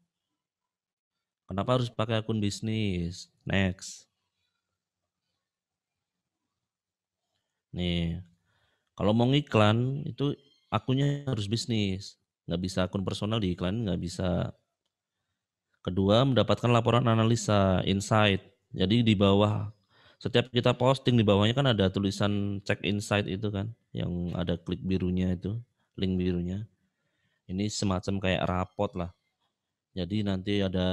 Kenapa harus pakai akun bisnis? Next. Nih, kalau mau ngiklan itu akunnya harus bisnis. Nggak bisa akun personal diiklan, nggak bisa. Kedua, mendapatkan laporan analisa, insight. Jadi di bawah, setiap kita posting di bawahnya kan ada tulisan cek insight itu kan, yang ada klik birunya itu, link birunya. Ini semacam kayak rapot lah. Jadi nanti ada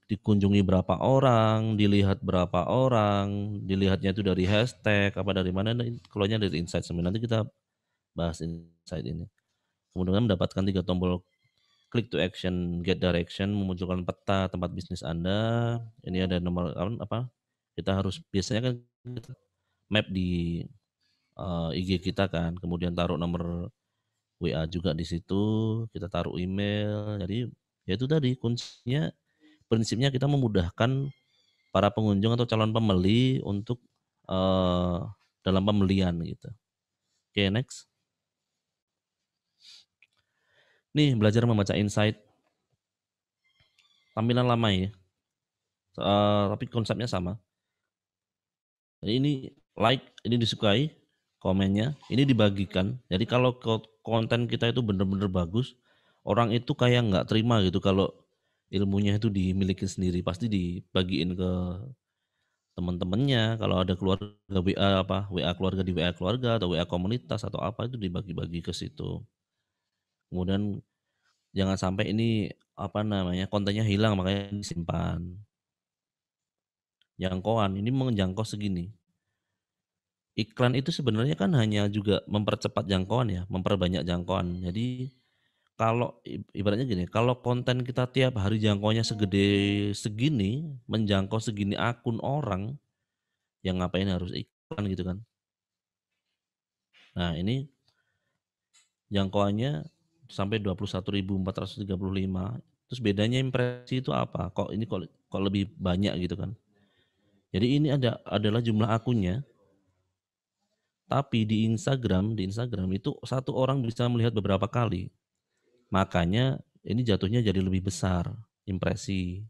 dikunjungi berapa orang, dilihat berapa orang, dilihatnya itu dari hashtag, apa dari mana, keluarnya dari insight semua. Nanti kita bahas insight ini. Kemudian mendapatkan 3 tombol click to action, get direction, memunculkan peta tempat bisnis Anda. Ini ada nomor apa? Kita harus biasanya kan map di IG kita kan, kemudian taruh nomor WA juga di situ, kita taruh email. Jadi ya itu tadi kuncinya, prinsipnya kita memudahkan para pengunjung atau calon pembeli untuk eh, dalam pembelian gitu. Oke, next. Nih belajar membaca insight. Tampilan lama ya. Tapi konsepnya sama. Jadi ini like, ini disukai, komennya, ini dibagikan. Jadi kalau konten kita itu benar-benar bagus, orang itu kayak nggak terima gitu kalau ilmunya itu dimiliki sendiri, pasti dibagiin ke teman-temannya. Kalau ada keluarga WA apa WA keluarga di WA keluarga atau WA komunitas atau apa itu dibagi-bagi ke situ. Kemudian jangan sampai ini apa namanya kontennya hilang makanya disimpan. Jangkauan ini menjangkau segini. Iklan itu sebenarnya kan hanya juga mempercepat jangkauan ya, memperbanyak jangkauan. Jadi kalau ibaratnya gini, kalau konten kita tiap hari jangkauannya segede segini, menjangkau segini akun orang, yang ngapain harus iklan gitu kan. Nah ini jangkauannya sampai 21.435. Terus bedanya impresi itu apa? Kok ini kok lebih banyak gitu kan. Jadi ini adalah jumlah akunnya. Tapi di Instagram itu satu orang bisa melihat beberapa kali. Makanya ini jatuhnya jadi lebih besar impresi.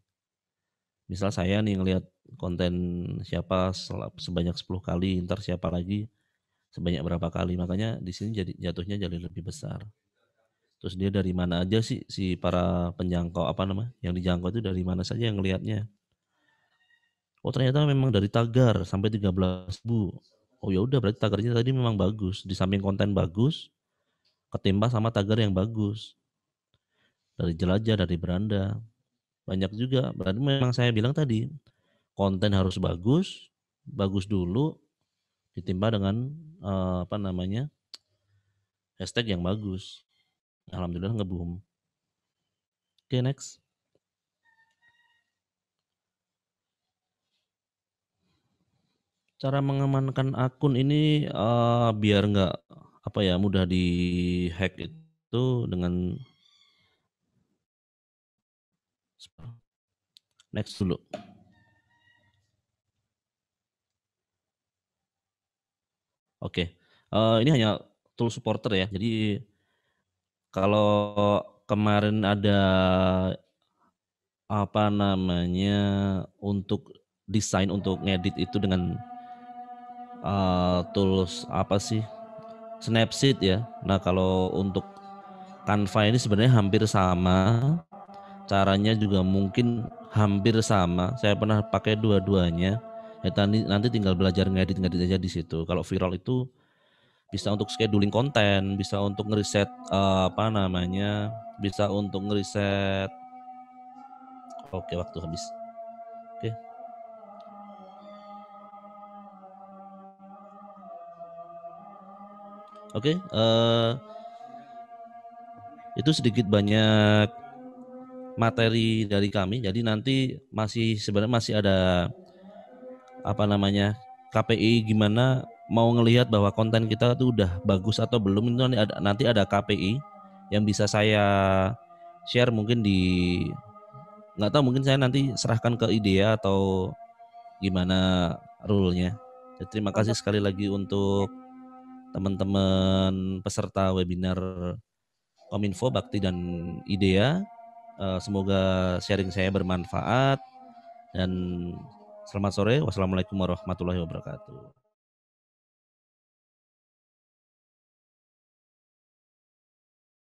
Misal saya nih ngelihat konten siapa sebanyak 10 kali, ntar siapa lagi sebanyak berapa kali. Makanya di sini jadi jatuhnya jadi lebih besar. Terus dia dari mana aja sih si para penjangkau yang dijangkau itu dari mana saja yang ngelihatnya. Oh ternyata memang dari tagar sampai 13.000. Oh ya udah berarti tagarnya tadi memang bagus. Di samping konten bagus, ketimpa sama tagar yang bagus. Dari jelajah, dari beranda. Banyak juga. Berarti memang saya bilang tadi, konten harus bagus, bagus dulu, ditimpa dengan hashtag yang bagus. Alhamdulillah nge-boom. Oke, next. Cara mengamankan akun ini biar nggak mudah di-hack itu dengan next dulu. Oke. Ini hanya tool supporter ya. Jadi kalau kemarin ada untuk desain untuk ngedit itu dengan tools Snapseed ya. Nah kalau untuk Canva ini sebenarnya hampir sama, caranya juga mungkin hampir sama. Saya pernah pakai dua-duanya. Ya, nanti tinggal belajar ngedit aja di situ. Kalau Viral itu bisa untuk scheduling konten, bisa untuk ngeriset bisa untuk ngeriset. Oke, waktu habis. Oke. Oke, itu sedikit banyak materi dari kami. Jadi nanti sebenarnya masih ada KPI gimana mau ngelihat bahwa konten kita tuh udah bagus atau belum, itu nanti ada KPI yang bisa saya share mungkin nggak tahu, mungkin saya nanti serahkan ke IDEA atau gimana rule-nya. Jadi, terima kasih sekali lagi untuk teman-teman peserta webinar Kominfo, Bakti dan IDEA. Semoga sharing saya bermanfaat dan selamat sore. Wassalamualaikum warahmatullahi wabarakatuh.